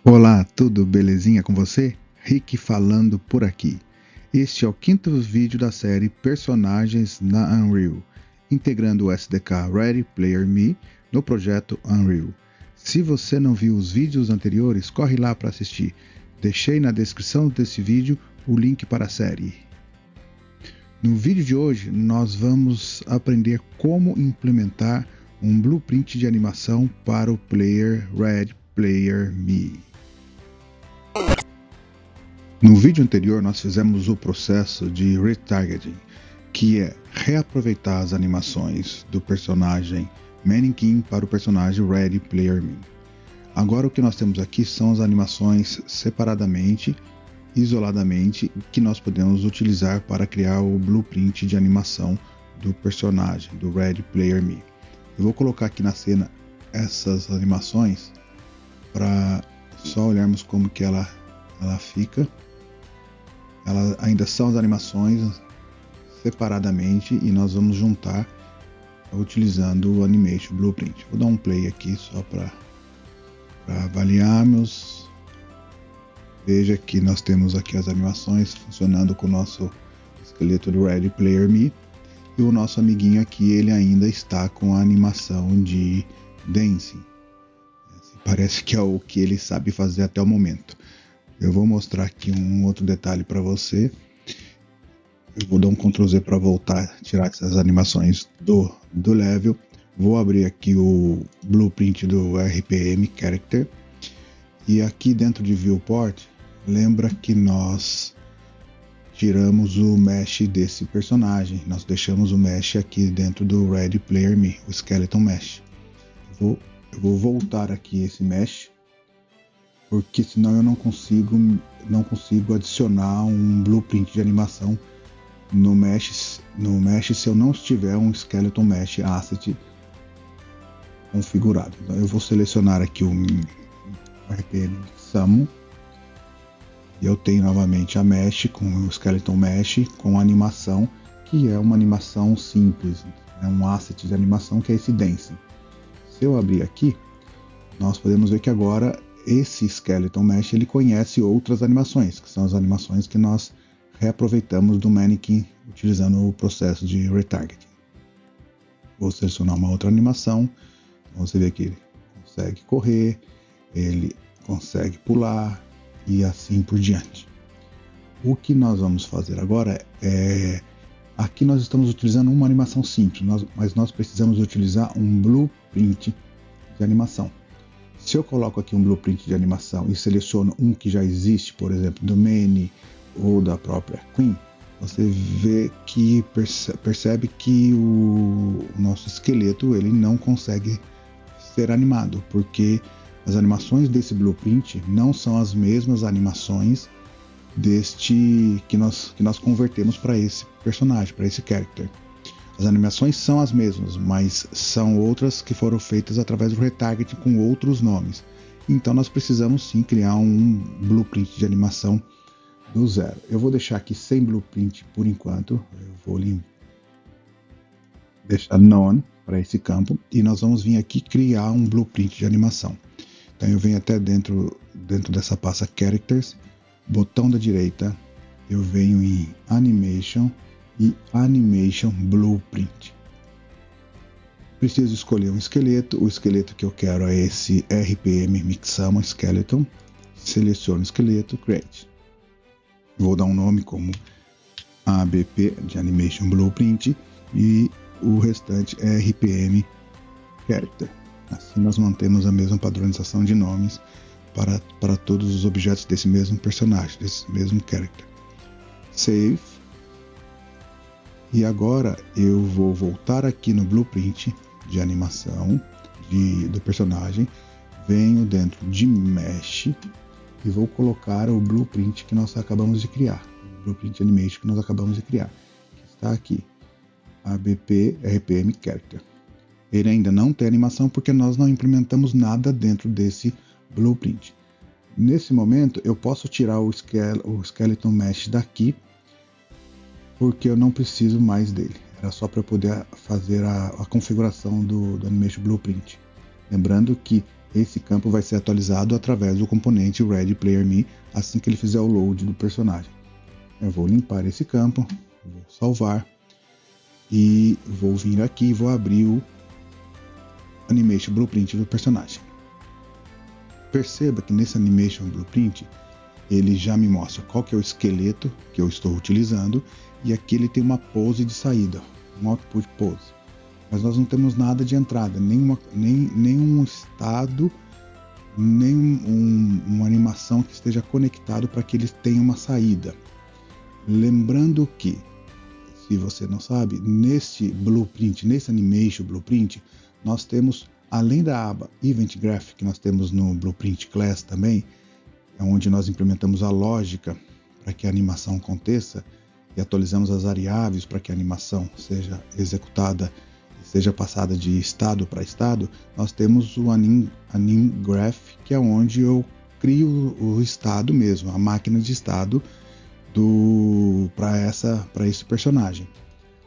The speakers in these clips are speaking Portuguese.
Olá, tudo belezinha com você? Rick falando por aqui. Este é o quinto vídeo da série Personagens na Unreal, integrando o SDK Ready Player Me no projeto Unreal. Se você não viu os vídeos anteriores, corre lá para assistir. Deixei na descrição desse vídeo o link para a série. No vídeo de hoje, nós vamos aprender como implementar um blueprint de animação para o player Ready Player Me. No vídeo anterior nós fizemos o processo de retargeting, que é reaproveitar as animações do personagem Mannequin para o personagem Ready Player Me. Agora o que nós temos aqui são as animações separadamente, isoladamente, que nós podemos utilizar para criar o blueprint de animação do personagem, do Ready Player Me. Eu vou colocar aqui na cena essas animações para só olharmos como que ela fica. Elas ainda são as animações separadamente e nós vamos juntar utilizando o Animation Blueprint. Vou dar um play aqui só para avaliarmos. Veja que nós temos aqui as animações funcionando com o nosso esqueleto do Ready Player Me, e o nosso amiguinho aqui ele ainda está com a animação de Dancing. Parece que é o que ele sabe fazer até o momento. Eu vou mostrar aqui um outro detalhe para você. Eu vou dar um Ctrl Z para voltar, tirar essas animações do level. Vou abrir aqui o blueprint do RPM Character. E aqui dentro de Viewport, lembra que nós tiramos o mesh desse personagem. Nós deixamos o mesh aqui dentro do Ready Player Me, o Skeleton Mesh. Eu vou voltar aqui esse mesh, porque senão eu não consigo adicionar um blueprint de animação no mesh se eu não tiver um Skeleton Mesh Asset configurado. Então eu vou selecionar aqui o RPM Summon e eu tenho novamente a mesh com o Skeleton Mesh com animação, que é uma animação simples, é um asset de animação que é esse Dancing. Se eu abrir aqui, nós podemos ver que agora esse Skeleton Mesh ele conhece outras animações, que são as animações que nós reaproveitamos do Mannequin utilizando o processo de retargeting. Vou selecionar uma outra animação. Você vê que ele consegue correr, ele consegue pular e assim por diante. O que nós vamos fazer agora é... Aqui nós estamos utilizando uma animação simples, mas nós precisamos utilizar um blueprint de animação. Se eu coloco aqui um blueprint de animação e seleciono um que já existe, por exemplo, do Manny ou da própria Queen, você vê que percebe que o nosso esqueleto ele não consegue ser animado, porque as animações desse blueprint não são as mesmas animações deste que nós convertemos para esse personagem, para esse character. As animações são as mesmas, mas são outras que foram feitas através do retargeting com outros nomes. Então nós precisamos sim criar um blueprint de animação do zero. Eu vou deixar aqui sem blueprint por enquanto. Eu vou deixar none para esse campo e nós vamos vir aqui criar um blueprint de animação. Então eu venho até dentro dessa pasta Characters, botão da direita, eu venho em Animation e Animation Blueprint. Preciso escolher um esqueleto. O esqueleto que eu quero é esse RPM Mixamo Skeleton. Seleciono o esqueleto, Create. Vou dar um nome como ABP de Animation Blueprint e o restante é RPM Character. Assim nós mantemos a mesma padronização de nomes para todos os objetos desse mesmo personagem, desse mesmo character. Save. E agora eu vou voltar aqui no blueprint de animação do personagem, venho dentro de Mesh e vou colocar o blueprint que nós acabamos de criar, o blueprint animation que nós acabamos de criar, que está aqui, ABP RPM Character. Ele ainda não tem animação porque nós não implementamos nada dentro desse blueprint. Nesse momento eu posso tirar o Skeleton Mesh daqui, porque eu não preciso mais dele. Era só para eu poder fazer a configuração do Animation Blueprint. Lembrando que esse campo vai ser atualizado através do componente Ready Player Me assim que ele fizer o load do personagem. Eu vou limpar esse campo, vou salvar e vou vir aqui e vou abrir o Animation Blueprint do personagem. Perceba que nesse Animation Blueprint ele já me mostra qual que é o esqueleto que eu estou utilizando, e aqui ele tem uma pose de saída, um output pose. Mas nós não temos nada de entrada, nenhum estado, uma animação que esteja conectado para que ele tenha uma saída. Lembrando que, se você não sabe, nesse Blueprint, nesse Animation Blueprint, nós temos, além da aba Event Graph, que nós temos no Blueprint Class também, é onde nós implementamos a lógica para que a animação aconteça e atualizamos as variáveis para que a animação seja executada e seja passada de estado para estado. Nós temos o Anim Graph, que é onde eu crio o estado mesmo, a máquina de estado para esse personagem.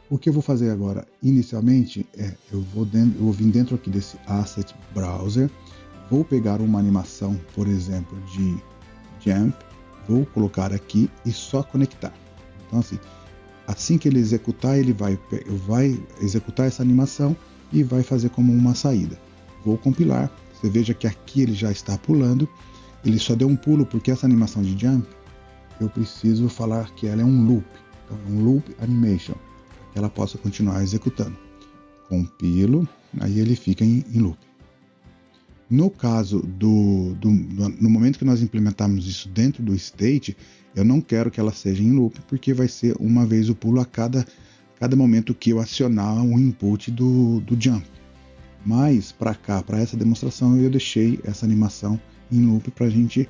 O que eu vou fazer agora inicialmente eu vou vir dentro aqui desse Asset Browser, vou pegar uma animação, por exemplo, de Jump, vou colocar aqui e só conectar. Então assim que ele executar, ele vai executar essa animação e vai fazer como uma saída. Vou compilar, você veja que aqui ele já está pulando, ele só deu um pulo porque essa animação de Jump, eu preciso falar que ela é um loop, então é um loop animation, para que ela possa continuar executando. Compilo, aí ele fica em loop. No caso no momento que nós implementarmos isso dentro do state, eu não quero que ela seja em loop, porque vai ser uma vez o pulo a cada momento que eu acionar o input do jump. Mas para essa demonstração, eu deixei essa animação em loop para a gente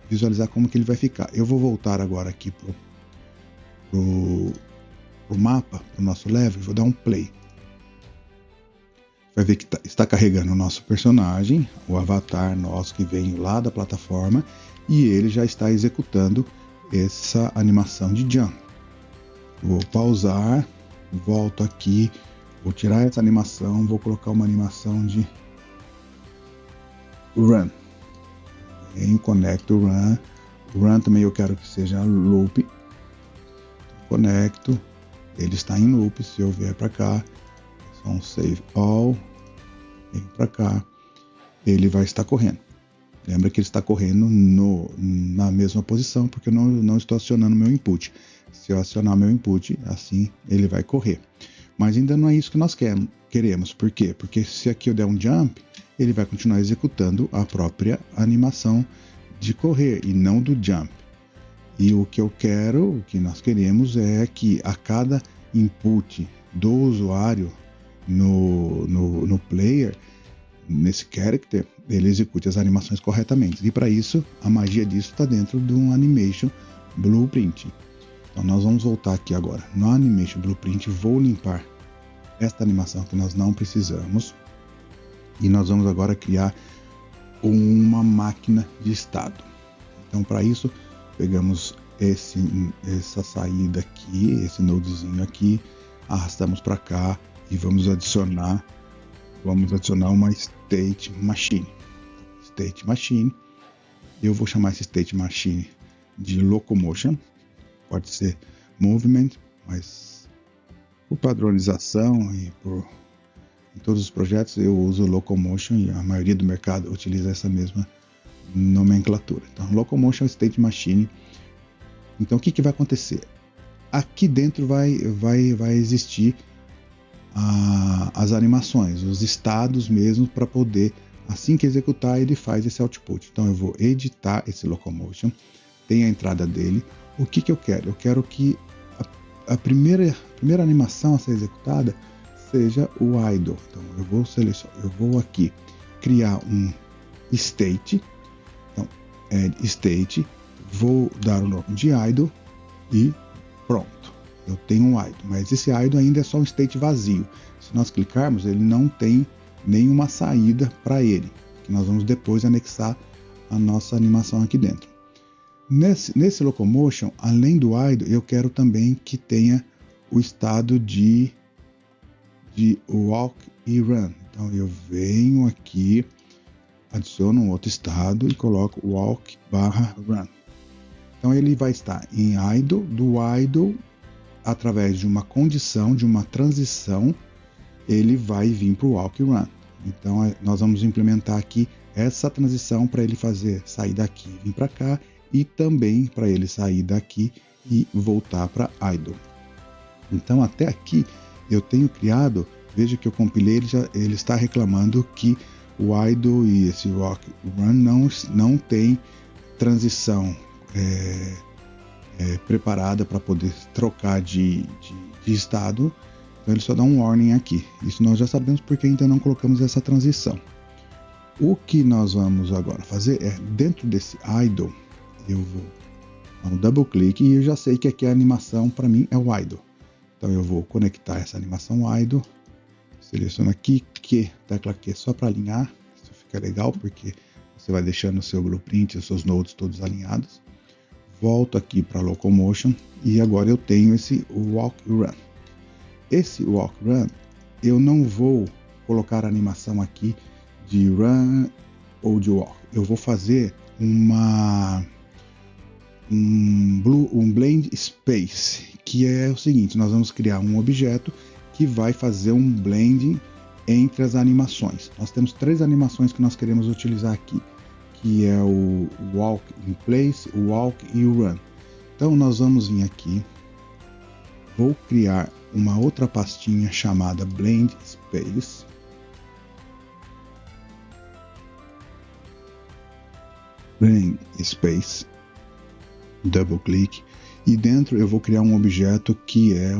visualizar como que ele vai ficar. Eu vou voltar agora aqui pro mapa, pro nosso level, vou dar um play. Vai ver que está carregando o nosso personagem, o avatar nosso que vem lá da plataforma, e ele já está executando essa animação de jump. Vou pausar, volto aqui, vou tirar essa animação, vou colocar uma animação de run. Conecto run. O run também eu quero que seja loop. Conecto, ele está em loop. Se eu vier para cá, um save all, vem para cá, ele vai estar correndo. Lembra que ele está correndo na mesma posição, porque eu não estou acionando meu input. Se eu acionar meu input, assim ele vai correr. Mas ainda não é isso que nós queremos. Por quê? Porque se aqui eu der um jump, ele vai continuar executando a própria animação de correr e não do jump. E o que nós queremos é que a cada input do usuário no player, nesse character, ele execute as animações corretamente. E para isso, a magia disso está dentro de um Animation Blueprint. Então nós vamos voltar aqui agora no Animation Blueprint, vou limpar esta animação que nós não precisamos e nós vamos agora criar uma máquina de estado. Então para isso, pegamos essa saída aqui, esse nodezinho aqui, arrastamos para cá e vamos adicionar uma State Machine. State Machine, eu vou chamar esse State Machine de Locomotion, pode ser Movement, mas por padronização e em todos os projetos eu uso Locomotion e a maioria do mercado utiliza essa mesma nomenclatura. Então, Locomotion State Machine. Então, o que vai acontecer? Aqui dentro vai existir as animações, os estados mesmo, para poder, assim que executar, ele faz esse output. Então eu vou editar esse Locomotion, tem a entrada dele. O que eu quero? Eu quero que a primeira animação a ser executada seja o idle. Então eu vou aqui criar um state. Então, add state, vou dar o nome de idle e pronto. Eu tenho um idle, mas esse idle ainda é só um state vazio. Se nós clicarmos, ele não tem nenhuma saída para ele, que nós vamos depois anexar a nossa animação aqui dentro. Nesse locomotion, além do idle, eu quero também que tenha o estado de walk e run. Então eu venho aqui, adiciono um outro estado e coloco walk/run. Então ele vai estar em idle, do idle, através de uma condição, de uma transição, ele vai vir para o walk e run. Então nós vamos implementar aqui essa transição para ele sair daqui e vir para cá, e também para ele sair daqui e voltar para idle. Então até aqui eu tenho criado, veja que eu compilei, ele está reclamando que o idle e esse walk run não tem transição preparada para poder trocar de estado. Então ele só dá um warning aqui. Isso nós já sabemos porque ainda não colocamos essa transição. O que nós vamos agora fazer é, dentro desse idle, eu vou dar um double clique e eu já sei que aqui a animação para mim é o idle. Então eu vou conectar essa animação idle, seleciono aqui Q, tecla Q só para alinhar. Isso fica legal porque você vai deixando o seu blueprint, os seus nodes todos alinhados. Volto aqui para locomotion e agora eu tenho esse walk run. Esse walk run eu não vou colocar a animação aqui de run ou de walk. Eu vou fazer um blend space, que é o seguinte: nós vamos criar um objeto que vai fazer um blend entre as animações. Nós temos 3 animações que nós queremos utilizar aqui, que é o walk in place, o walk e o run. Então nós vamos vir aqui, vou criar uma outra pastinha chamada blend space. Blend space, double click, e dentro eu vou criar um objeto que é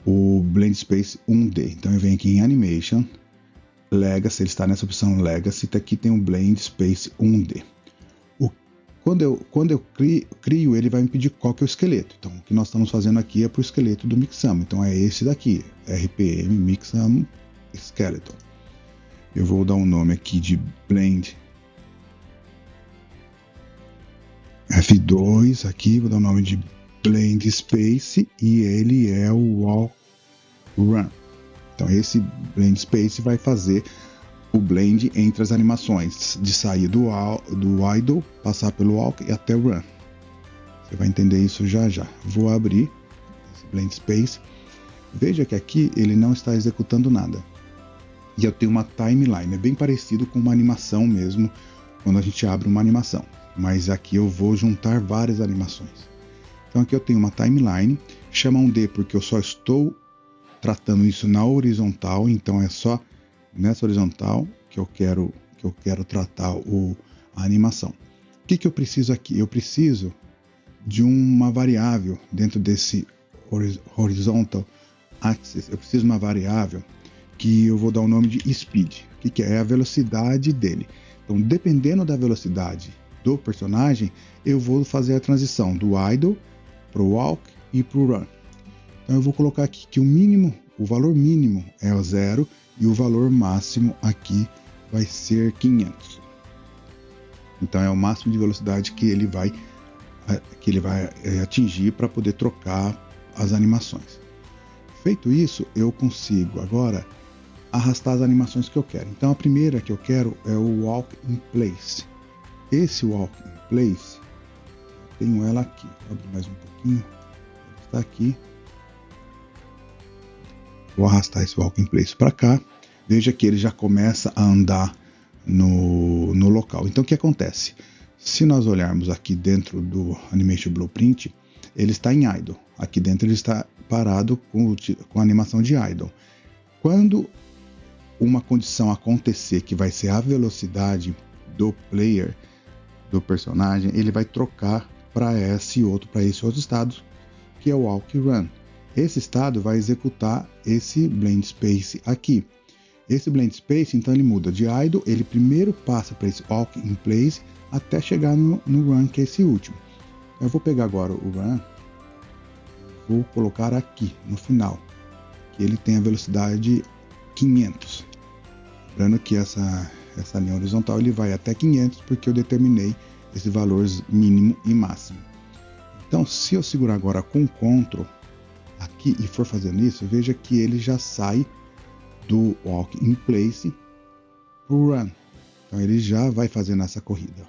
o blend space 1D. Então eu venho aqui em animation, legacy, ele está nessa opção legacy, aqui tem um blend space 1D. Quando eu crio, ele vai me pedir qual que é o esqueleto. Então o que nós estamos fazendo aqui é para o esqueleto do Mixamo. Então é esse daqui, RPM Mixamo Skeleton. Eu vou dar um nome aqui de blend F2 aqui, vou dar o nome de blend space e ele é o walk run. Então esse blend space vai fazer o blend entre as animações, de sair do idle, passar pelo walk e até o run. Você vai entender isso já já. Vou abrir esse blend space. Veja que aqui ele não está executando nada. E eu tenho uma timeline, é bem parecido com uma animação mesmo, quando a gente abre uma animação. Mas aqui eu vou juntar várias animações. Então aqui eu tenho uma timeline, chama um D porque eu só estou tratando isso na horizontal, então é só nessa horizontal que eu quero tratar a animação. O que eu preciso aqui? Eu preciso de uma variável dentro desse horizontal axis. Eu preciso de uma variável que eu vou dar o nome de speed, que é a velocidade dele. Então, dependendo da velocidade do personagem, eu vou fazer a transição do idle para o walk e para o run. Então eu vou colocar aqui que o valor mínimo é o 0 e o valor máximo aqui vai ser 500. Então é o máximo de velocidade que ele vai atingir para poder trocar as animações. Feito isso, eu consigo agora arrastar as animações que eu quero. Então a primeira que eu quero é o walk in place. Esse walk in place, eu tenho ela aqui. Vou abrir mais um pouquinho. Está aqui. Vou arrastar esse walk in place para cá. Veja que ele já começa a andar no local. Então o que acontece? Se nós olharmos aqui dentro do Animation Blueprint, ele está em idle. Aqui dentro ele está parado com a animação de idle. Quando uma condição acontecer, que vai ser a velocidade do player, do personagem, ele vai trocar para esse outro estado, que é o walk run. Esse estado vai executar esse blend space aqui. Esse blend space, então, ele muda de idle, ele primeiro passa para esse walk in place até chegar no run, que é esse último. Eu vou pegar agora o run, vou colocar aqui no final, que ele tem a velocidade 500. Lembrando que essa linha horizontal, ele vai até 500 porque eu determinei esse valor mínimo e máximo. Então, se eu segurar agora com Ctrl aqui e for fazendo isso, veja que ele já sai do Walk in Place para o Run. Então, ele já vai fazendo essa corrida.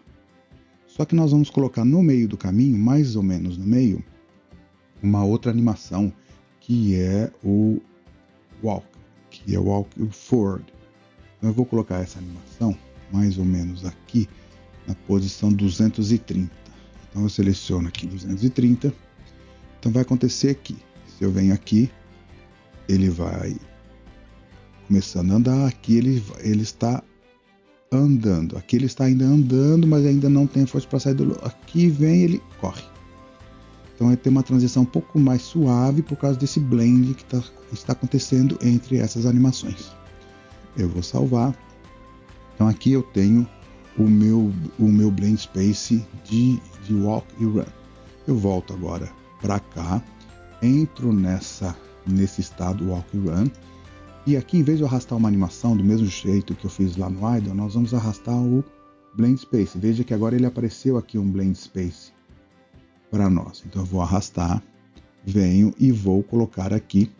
Só que nós vamos colocar no meio do caminho, mais ou menos no meio, uma outra animação que é o Walk, que é o Walk Forward. Então, eu vou colocar essa animação mais ou menos aqui na posição 230. Então eu seleciono aqui 230. Então vai acontecer aqui. Se eu venho aqui, ele vai começando a andar. Aqui ele está andando. Aqui ele está ainda andando, mas ainda não tem força para sair do lugar. Aqui vem, ele corre. Então vai ter uma transição um pouco mais suave por causa desse blend que está acontecendo entre essas animações. Eu vou salvar. Então aqui eu tenho o meu blend space de walk e run. Eu volto agora para cá, entro nesse estado walk e run, e aqui, em vez de eu arrastar uma animação do mesmo jeito que eu fiz lá no idle, nós vamos arrastar o blend space. Veja que agora ele apareceu aqui um blend space para nós. Então eu vou arrastar, venho e vou colocar aqui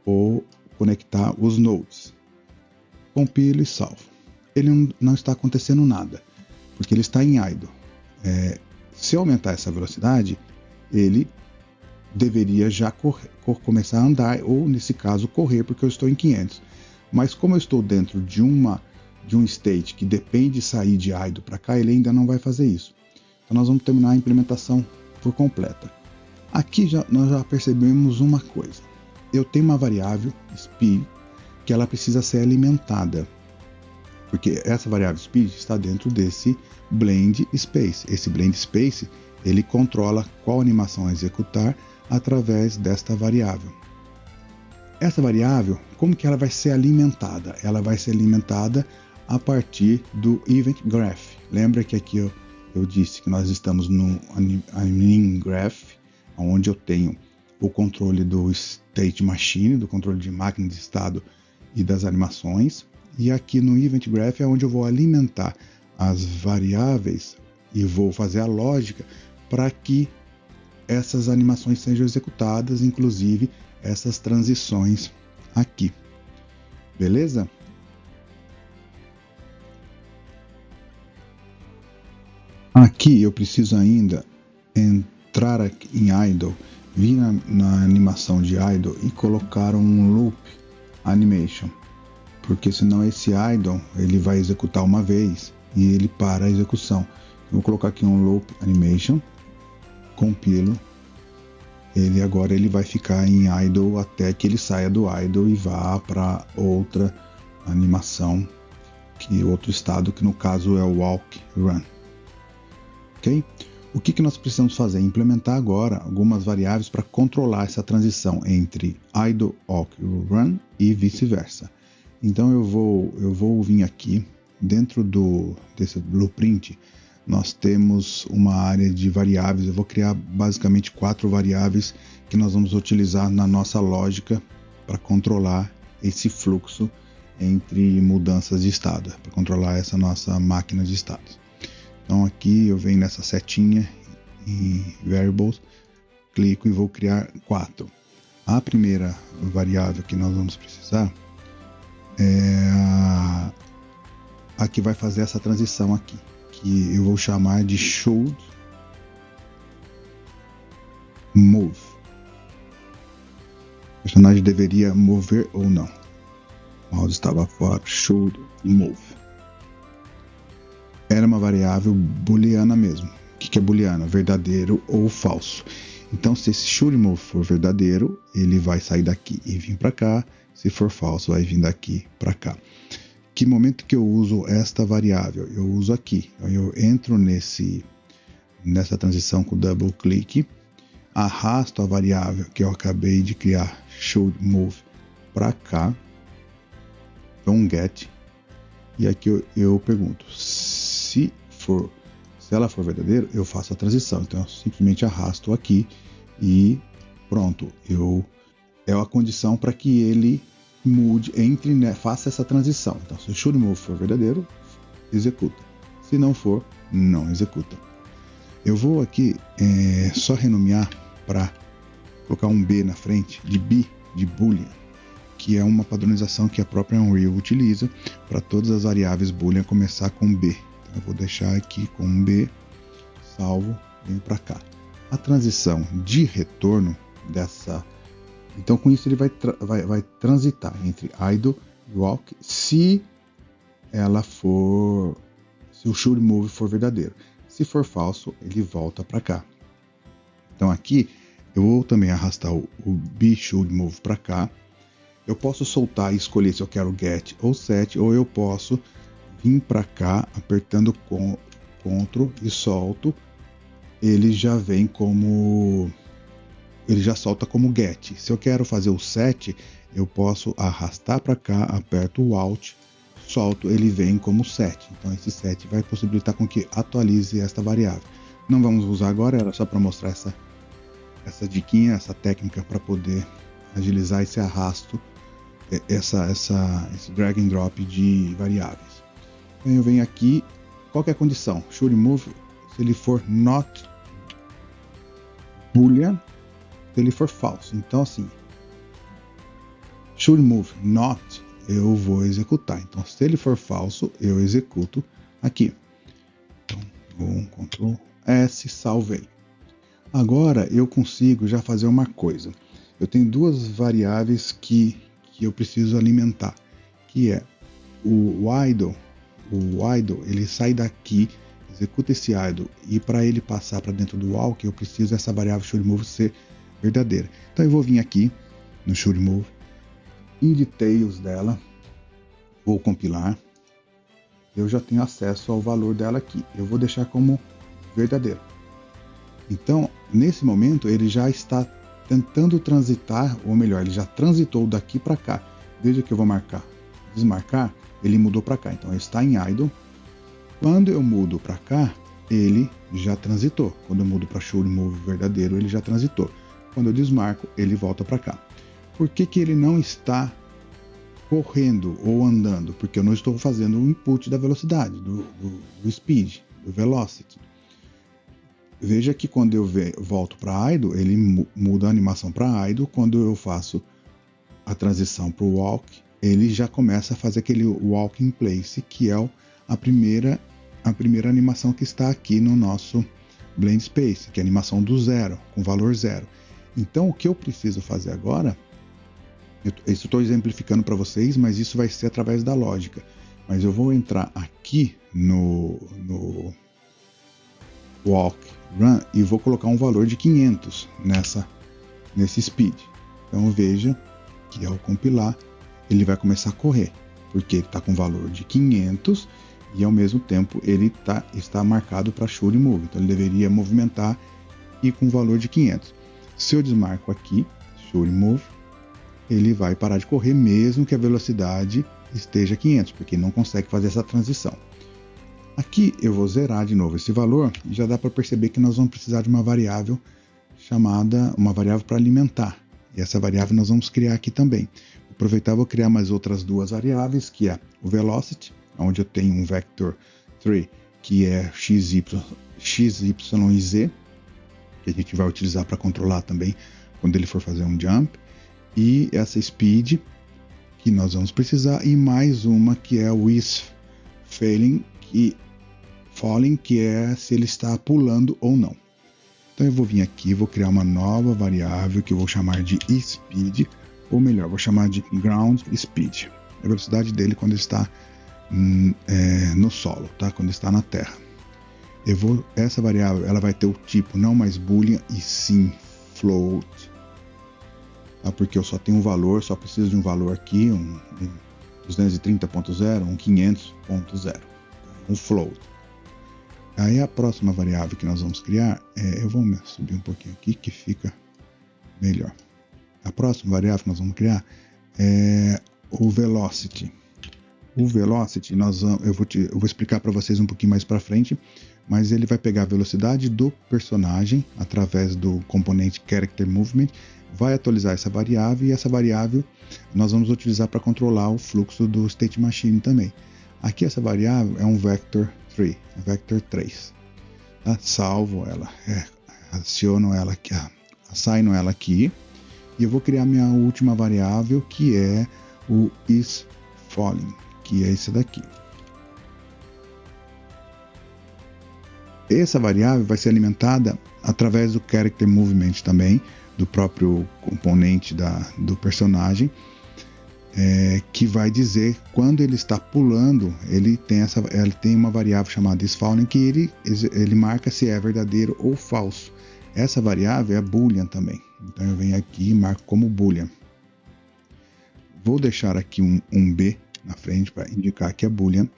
ou conectar os nodes. Compilo e salvo. Ele não está acontecendo nada, porque ele está em idle. Se eu aumentar essa velocidade, ele deveria já começar a andar, ou nesse caso correr, porque eu estou em 500. Mas como eu estou dentro de um state que depende de sair de idle para cá, ele ainda não vai fazer isso. Então nós vamos terminar a implementação por completa. Aqui nós já percebemos uma coisa. Eu tenho uma variável speed que ela precisa ser alimentada, porque essa variável speed está dentro desse blend space. Esse blend space, ele controla qual animação a executar através desta variável. Essa variável, como que ela vai ser alimentada? Ela vai ser alimentada a partir do Event Graph. Lembra que aqui eu disse que nós estamos no Anim Graph, onde eu tenho o controle do State Machine, do controle de máquina de estado e das animações. E aqui no Event Graph é onde eu vou alimentar as variáveis e vou fazer a lógica para que essas animações sejam executadas, inclusive essas transições aqui. Beleza? Aqui eu preciso ainda entrar aqui em idle, vir na animação de idle e colocar um loop animation. Porque senão esse idle ele vai executar uma vez e ele para a execução. Eu vou colocar aqui um loop animation, compilo, agora ele vai ficar em idle até que ele saia do idle e vá para outra animação, outro estado que no caso é o walk run. Ok? O que nós precisamos fazer? Implementar agora algumas variáveis para controlar essa transição entre idle, walk, run e vice-versa. Então eu vou vir aqui, dentro desse blueprint, nós temos uma área de variáveis. Eu vou criar basicamente 4 variáveis que nós vamos utilizar na nossa lógica para controlar esse fluxo entre mudanças de estado, para controlar essa nossa máquina de estados. Então aqui eu venho nessa setinha em Variables, clico e vou criar 4. A primeira variável que nós vamos precisar a que vai fazer essa transição aqui, que eu vou chamar de should move. O personagem deveria mover ou não. O mouse estava fora. Should move. Era uma variável booleana mesmo. O que é booleana? Verdadeiro ou falso. Então, se esse should move for verdadeiro, ele vai sair daqui e vir para cá. Se for falso, vai vir daqui para cá. Que momento que eu uso esta variável? Eu uso aqui. Eu entro nessa transição com double click, arrasto a variável que eu acabei de criar, should move, para cá, dou um get, e aqui eu pergunto, se ela for verdadeira, eu faço a transição. Então eu simplesmente arrasto aqui e pronto, é a condição para que ele mude, faça essa transição. Então, se o should move for verdadeiro, executa. Se não for, não executa. Eu vou aqui só renomear para colocar um B na frente de B, de Boolean, que é uma padronização que a própria Unreal utiliza para todas as variáveis Boolean começar com B. Então, eu vou deixar aqui com um B, salvo, venho para cá. A transição de retorno dessa... Então, com isso, ele vai transitar entre idle e walk se o should move for verdadeiro. Se for falso, ele volta para cá. Então, aqui, eu vou também arrastar o be should move para cá. Eu posso soltar e escolher se eu quero get ou set, ou eu posso vir para cá apertando Ctrl e solto. Ele já vem como... ele já solta como get. Se eu quero fazer o set, eu posso arrastar para cá, aperto o Alt, solto, ele vem como set. Então esse set vai possibilitar com que atualize esta variável. Não vamos usar agora, era só para mostrar essa diquinha, essa técnica para poder agilizar esse arrasto, esse drag and drop de variáveis. Então eu venho aqui, qual que é a condição? Should move, se ele for not Boolean, se ele for falso. Então assim, should move not, eu vou executar. Então se ele for falso, eu executo aqui. Então vou um Ctrl S, salvei. Agora eu consigo já fazer uma coisa. Eu tenho duas variáveis que eu preciso alimentar, que é o idle. O idle, ele sai daqui, executa esse idle, e para ele passar para dentro do walk, eu preciso dessa variável should move ser verdadeira. Então eu vou vir aqui no should move, em details dela, vou compilar. Eu já tenho acesso ao valor dela aqui. Eu vou deixar como verdadeiro. Então, nesse momento, ele já está tentando transitar, ou melhor, ele já transitou daqui para cá. Veja que eu vou desmarcar, ele mudou para cá. Então, ele está em idle. Quando eu mudo para cá, ele já transitou. Quando eu mudo para should move verdadeiro, ele já transitou. Quando eu desmarco, ele volta para cá. Por que ele não está correndo ou andando? Porque eu não estou fazendo o input da velocidade, do speed, do velocity. Veja que quando eu volto para idle, ele muda a animação para idle. Quando eu faço a transição para o walk, ele já começa a fazer aquele walk in place, que é a primeira animação que está aqui no nosso Blend Space, que é a animação do zero, com valor zero. Então, o que eu preciso fazer agora, isso estou exemplificando para vocês, mas isso vai ser através da lógica. Mas eu vou entrar aqui no walk run e vou colocar um valor de 500 nesse speed. Então veja que ao compilar ele vai começar a correr, porque ele está com valor de 500 e ao mesmo tempo ele está marcado para should move. Então ele deveria movimentar e com valor de 500. Se eu desmarco aqui, should move, ele vai parar de correr mesmo que a velocidade esteja 500, porque não consegue fazer essa transição. Aqui eu vou zerar de novo esse valor e já dá para perceber que nós vamos precisar de uma variável para alimentar. E essa variável nós vamos criar aqui também. Vou aproveitar, vou criar mais outras duas variáveis, que é o velocity, onde eu tenho um vector 3, que é xy e z, que a gente vai utilizar para controlar também quando ele for fazer um jump. E essa speed, que nós vamos precisar, e mais uma que é o is falling, que é se ele está pulando ou não. Então eu vou vir aqui, vou criar uma nova variável que eu vou chamar de speed, ou melhor, vou chamar de ground speed. A velocidade dele quando está no solo, tá? Quando está na terra. Essa variável ela vai ter o tipo não mais boolean e sim float, tá? Porque eu só tenho um valor, só preciso de um valor aqui, um 230.0, um 500.0, um float. Aí a próxima variável que nós vamos criar, eu vou subir um pouquinho aqui que fica melhor. A próxima variável que nós vamos criar é o velocity. O velocity eu vou explicar para vocês um pouquinho mais para frente, mas ele vai pegar a velocidade do personagem através do componente character movement, vai atualizar essa variável e essa variável nós vamos utilizar para controlar o fluxo do state machine também. Aqui essa variável é um vector 3, tá? Salvo ela, aciono ela aqui, assigno ela aqui, e eu vou criar minha última variável, que é o isFalling, que é esse daqui. Essa variável vai ser alimentada através do character movement também, do próprio componente do personagem, que vai dizer quando ele está pulando, ele tem uma variável chamada isFalling, que ele marca se é verdadeiro ou falso. Essa variável é boolean também, então eu venho aqui e marco como boolean. Vou deixar aqui um B na frente para indicar que é boolean,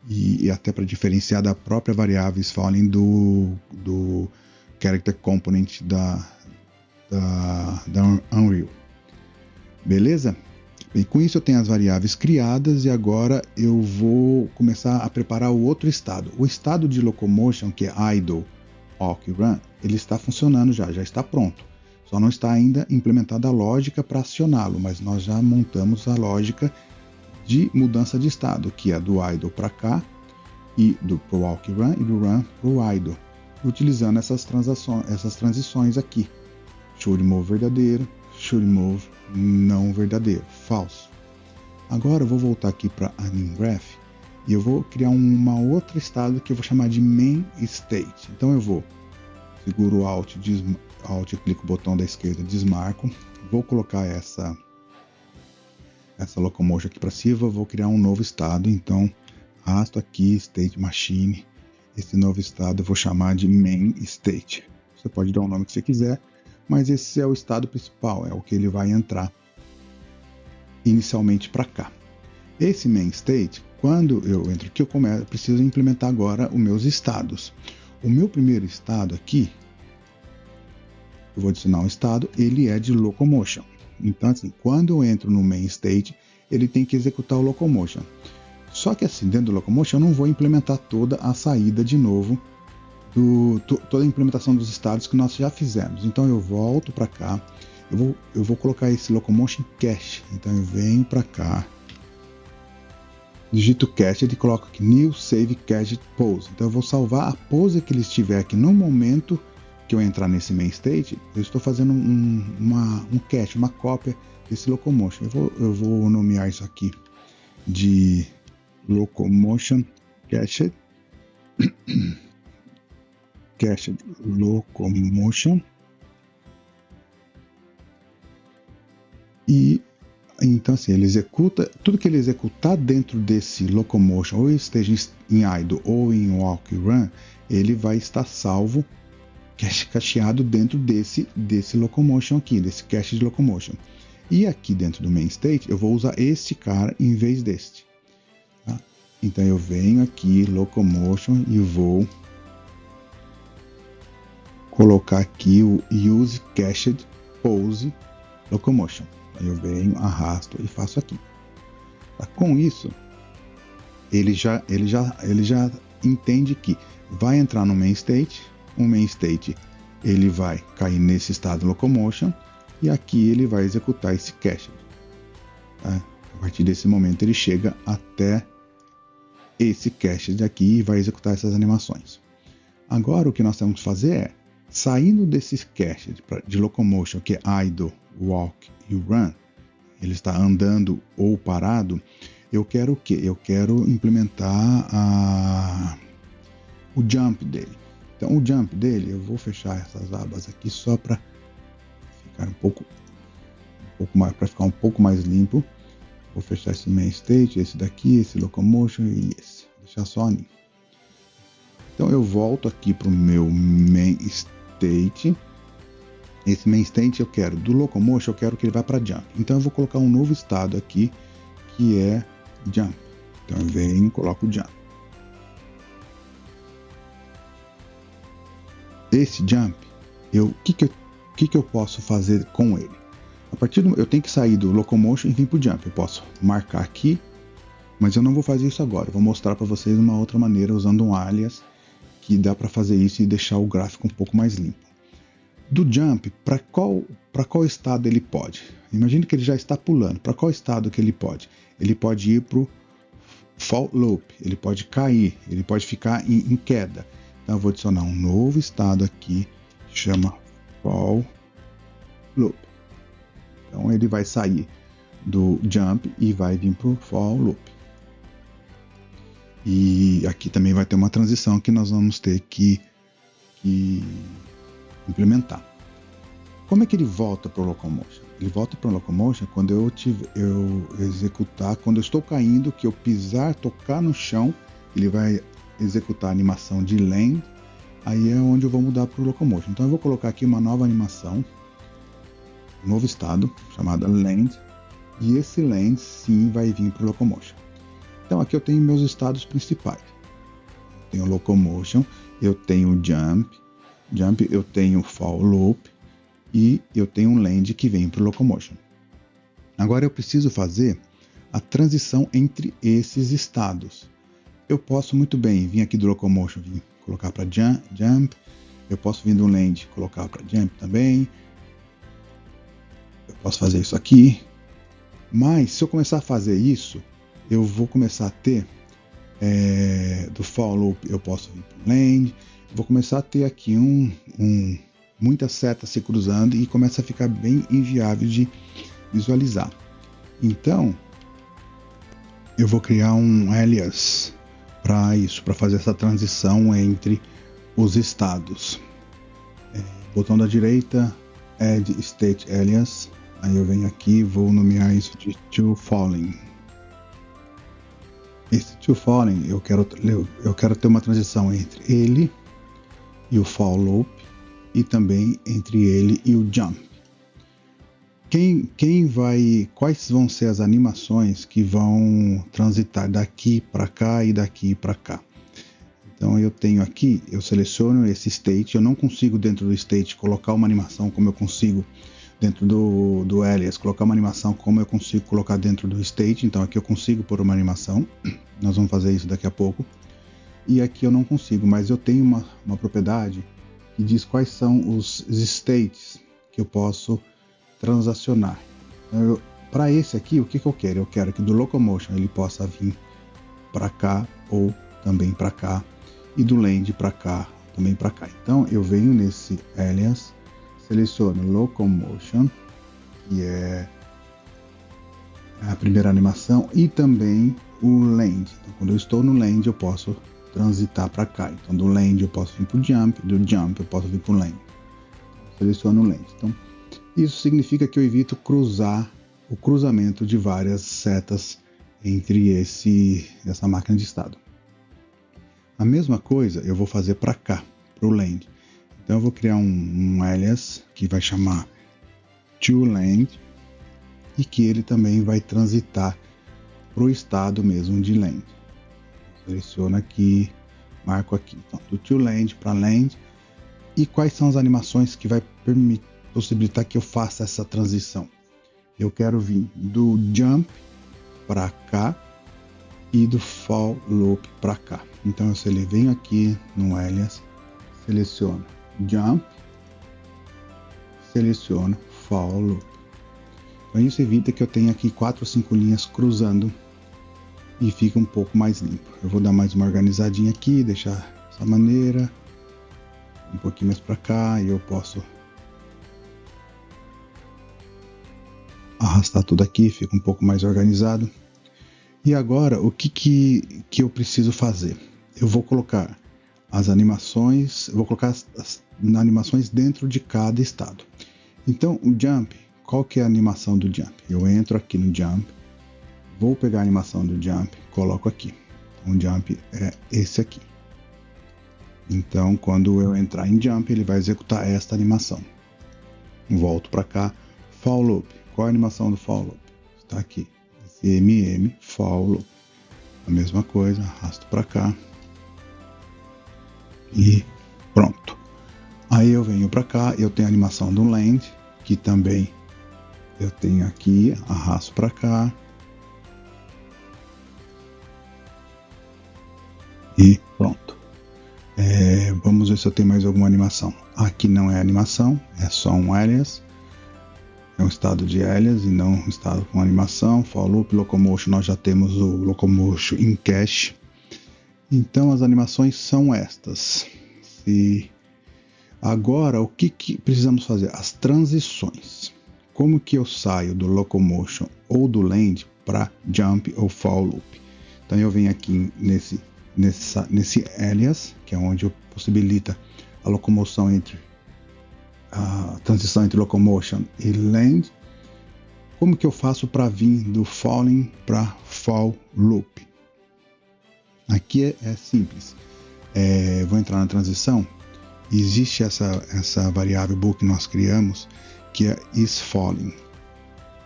e até para diferenciar da própria variável isFalling do character component da Unreal. Beleza? Bem, com isso eu tenho as variáveis criadas, e agora eu vou começar a preparar o outro estado. O estado de locomotion, que é idle, walk e run, ele está funcionando já está pronto. Só não está ainda implementada a lógica para acioná-lo, mas nós já montamos a lógica de mudança de estado, que é do idle para cá, e do pro walk e run, e do run para o idle, utilizando essas transições aqui. Should move verdadeiro, should move não verdadeiro, falso. Agora eu vou voltar aqui para Anim Graph, e eu vou criar uma outra estado que eu vou chamar de main state. Então eu seguro o Alt, clico o botão da esquerda, desmarco, vou colocar essa locomotion aqui para cima, vou criar um novo estado. Então arrasto aqui state machine, esse novo estado eu vou chamar de main state. Você pode dar o nome que você quiser, mas esse é o estado principal, é o que ele vai entrar inicialmente para cá. Esse main state, quando eu entro aqui, eu preciso implementar agora os meus estados. O meu primeiro estado aqui, eu vou adicionar um estado, ele é de locomotion. Então, assim, quando eu entro no main state, ele tem que executar o locomotion. Só que assim, dentro do locomotion, eu não vou implementar toda a saída de novo, toda a implementação dos estados que nós já fizemos. Então eu volto para cá, eu vou colocar esse locomotion cache. Então eu venho para cá, digito cache e coloco aqui new save cached pose. Então eu vou salvar a pose que ele estiver aqui no momento que eu entrar nesse main state. Eu estou fazendo um cache, uma cópia desse locomotion. Eu vou nomear isso aqui de locomotion cached. Cached locomotion. E então assim, ele executa tudo que ele executar dentro desse locomotion, ou esteja em idle ou em walk e run, ele vai estar salvo, cacheado dentro desse locomotion aqui, desse cache de locomotion. E aqui dentro do main state eu vou usar este cara em vez deste, tá? Então eu venho aqui locomotion e vou colocar aqui o use cached pose locomotion. Aí eu venho, arrasto e faço aqui. Tá? Com isso, ele já entende que vai entrar no main state. O main state ele vai cair nesse estado locomotion, e aqui ele vai executar esse cache. Tá? A partir desse momento ele chega até esse cache daqui e vai executar essas animações. Agora o que nós temos que fazer é, saindo desse cache de locomotion, que é idle, walk e run, ele está andando ou parado, eu quero o que? Eu quero implementar o jump dele. Então o jump dele, eu vou fechar essas abas aqui só para ficar um pouco mais, para ficar um pouco mais limpo. Vou fechar esse main state, esse daqui, esse locomotion e esse. Deixar só ali. Então eu volto aqui para o meu main state. Esse main state eu quero do locomotion, eu quero que ele vá para jump. Então eu vou colocar um novo estado aqui que é jump. Então eu venho e coloco o jump. Esse jump, o que eu posso fazer com ele? A partir eu tenho que sair do locomotion e vir para o jump. Eu posso marcar aqui, mas eu não vou fazer isso agora. Eu vou mostrar para vocês uma outra maneira usando um alias que dá para fazer isso e deixar o gráfico um pouco mais limpo. Do jump, para qual estado ele pode? Imagine que ele já está pulando. Para qual estado que ele pode? Ele pode ir para o fall loop, ele pode cair, ele pode ficar em queda. Então eu vou adicionar um novo estado aqui, que chama fall loop. Então ele vai sair do jump e vai vir para o fall loop. E aqui também vai ter uma transição que nós vamos ter que implementar. Como é que ele volta para o locomotion? Ele volta para o locomotion quando eu executar, quando eu estou caindo, que eu pisar, tocar no chão, ele vai executar a animação de land. Aí é onde eu vou mudar para o locomotion. Então eu vou colocar aqui uma nova animação, um novo estado, chamada land, e esse land sim vai vir para o locomotion. Então aqui eu tenho meus estados principais. Eu tenho locomotion, eu tenho jump, eu tenho fall loop e eu tenho um land que vem para o locomotion. Agora eu preciso fazer a transição entre esses estados. Eu posso muito bem vir aqui do locomotion, vir colocar para jump, eu posso vir do land colocar para jump também, eu posso fazer isso aqui, mas se eu começar a fazer isso, eu vou começar a ter do fall loop, eu posso vir para o land, vou começar a ter aqui muitas setas se cruzando e começa a ficar bem inviável de visualizar. Então eu vou criar um alias para isso, para fazer essa transição entre os estados. Botão da direita, Add State Alias, aí eu venho aqui e vou nomear isso de toFalling. Esse toFalling eu quero ter uma transição entre ele e o fall loop e também entre ele e o jump. Quais vão ser as animações que vão transitar daqui para cá e daqui para cá? Então eu tenho aqui, eu seleciono esse state, eu não consigo dentro do state colocar uma animação como eu consigo dentro do alias, colocar uma animação como eu consigo colocar dentro do state. Então aqui eu consigo pôr uma animação, nós vamos fazer isso daqui a pouco. E aqui eu não consigo, mas eu tenho uma propriedade que diz quais são os states que eu posso transacionar. Para esse aqui, o que eu quero? Eu quero que do locomotion ele possa vir para cá ou também para cá, e do land para cá, também para cá. Então eu venho nesse alias, seleciono locomotion, que é a primeira animação, e também o land. Então quando eu estou no land eu posso transitar para cá. Então do land eu posso vir para o jump, do jump eu posso vir para o land. Seleciono o land. Então isso significa que eu evito o cruzamento de várias setas entre essa máquina de estado. A mesma coisa eu vou fazer para cá, para o land. Então eu vou criar um alias que vai chamar toLand e que ele também vai transitar para o estado mesmo de land. Seleciono aqui, marco aqui. Então, do toLand para land. E quais são as animações que vai possibilitar que eu faça essa transição? Eu quero vir do jump para cá e do fall loop para cá. Então eu venho aqui no alias, seleciono jump, seleciono fall loop. Então isso evita que eu tenha aqui 4 ou 5 linhas cruzando e fica um pouco mais limpo. Eu vou dar mais uma organizadinha aqui, deixar dessa maneira, um pouquinho mais para cá, e eu posso arrastar tudo aqui, fica um pouco mais organizado. E agora o que eu preciso fazer? Eu vou colocar as animações, as animações dentro de cada estado. Então o jump, qual que é a animação do jump? Eu entro aqui no jump, vou pegar a animação do jump, coloco aqui. O jump é esse aqui. Então quando eu entrar em jump, ele vai executar esta animação. Volto para cá, fall loop. Qual a animação do fall loop? Está aqui, esse fall loop. A mesma coisa, arrasto para cá e pronto. Aí eu venho para cá, eu tenho a animação do land, que também eu tenho aqui, arrasto para cá e pronto. Vamos ver se eu tenho mais alguma animação. Aqui não é animação, é só um alias. é um estado de alias e não um estado com animação. For loop, locomotion, nós já temos o locomotion in cache. Então as animações são estas. Agora, o que precisamos fazer? As transições. Como que eu saio do locomotion ou do land para jump ou for loop? Então eu venho aqui nesse alias, que é onde possibilita a locomoção a transição entre locomotion e land. Como que eu faço para vir do falling para for loop? Aqui é simples. Vou entrar na transição. Existe essa variável bool que nós criamos, que é isFalling.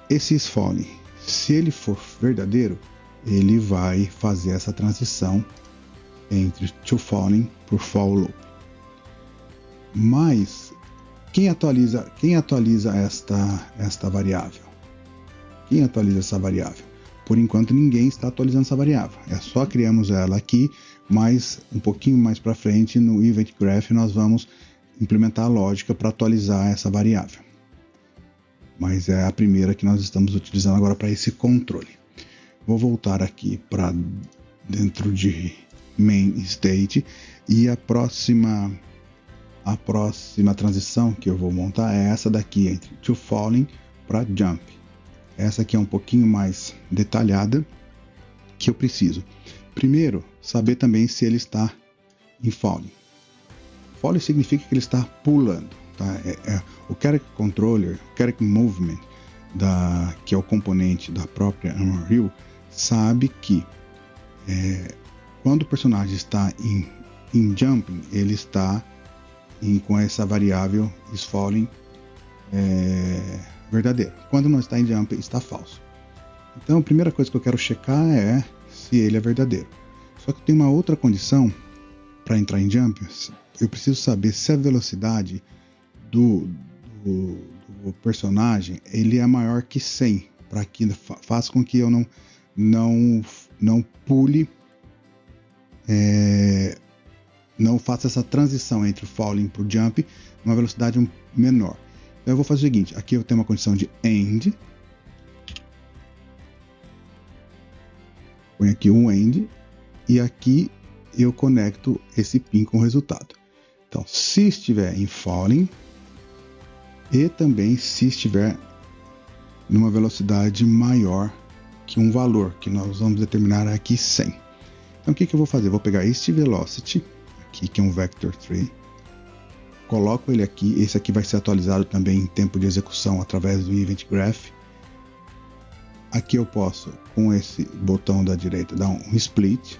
Esse isFalling, se ele for verdadeiro, ele vai fazer essa transição entre toFalling para for loop. Mas quem atualiza esta variável? Quem atualiza essa variável? Por enquanto ninguém está atualizando essa variável. Só criamos ela aqui, mas um pouquinho mais para frente no Event Graph nós vamos implementar a lógica para atualizar essa variável. Mas é a primeira que nós estamos utilizando agora para esse controle. Vou voltar aqui para dentro de main state e a próxima transição que eu vou montar é essa daqui, entre toFalling para jump. Essa aqui é um pouquinho mais detalhada, que eu preciso primeiro saber também se ele está em falling. Falling significa que ele está pulando, tá? O Character Controller, o Character Movement, que é o componente da própria Unreal, sabe que quando o personagem está em jumping, ele está com essa variável isFalling verdadeiro. Quando não está em jump, está falso. Então a primeira coisa que eu quero checar é se ele é verdadeiro. Só que tem uma outra condição para entrar em jump. Eu preciso saber se a velocidade do personagem ele é maior que 100, para que faça com que eu não pule, não faça essa transição entre o falling para o jump numa velocidade menor. Então eu vou fazer o seguinte, aqui eu tenho uma condição de end, põe aqui um end, e aqui eu conecto esse pin com o resultado. Então, se estiver em falling, e também se estiver numa velocidade maior que um valor, que nós vamos determinar aqui 100. Então o que eu vou fazer? Vou pegar este velocity, aqui, que é um vector 3, coloco ele aqui. Esse aqui vai ser atualizado também em tempo de execução através do Event Graph. Aqui eu posso, com esse botão da direita, dar um split.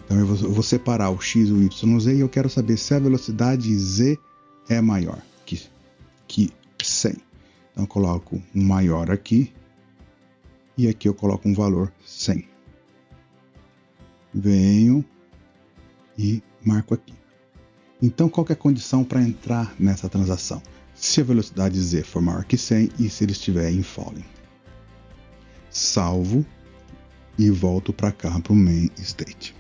Então eu vou separar o x e o y, z, e eu quero saber se a velocidade z é maior que 100. Então eu coloco um maior aqui, e aqui eu coloco um valor 100. Venho e marco aqui. Então, qual que é a condição para entrar nessa transação? Se a velocidade z for maior que 100 e se ele estiver em falling. Salvo e volto para cá, para o main state.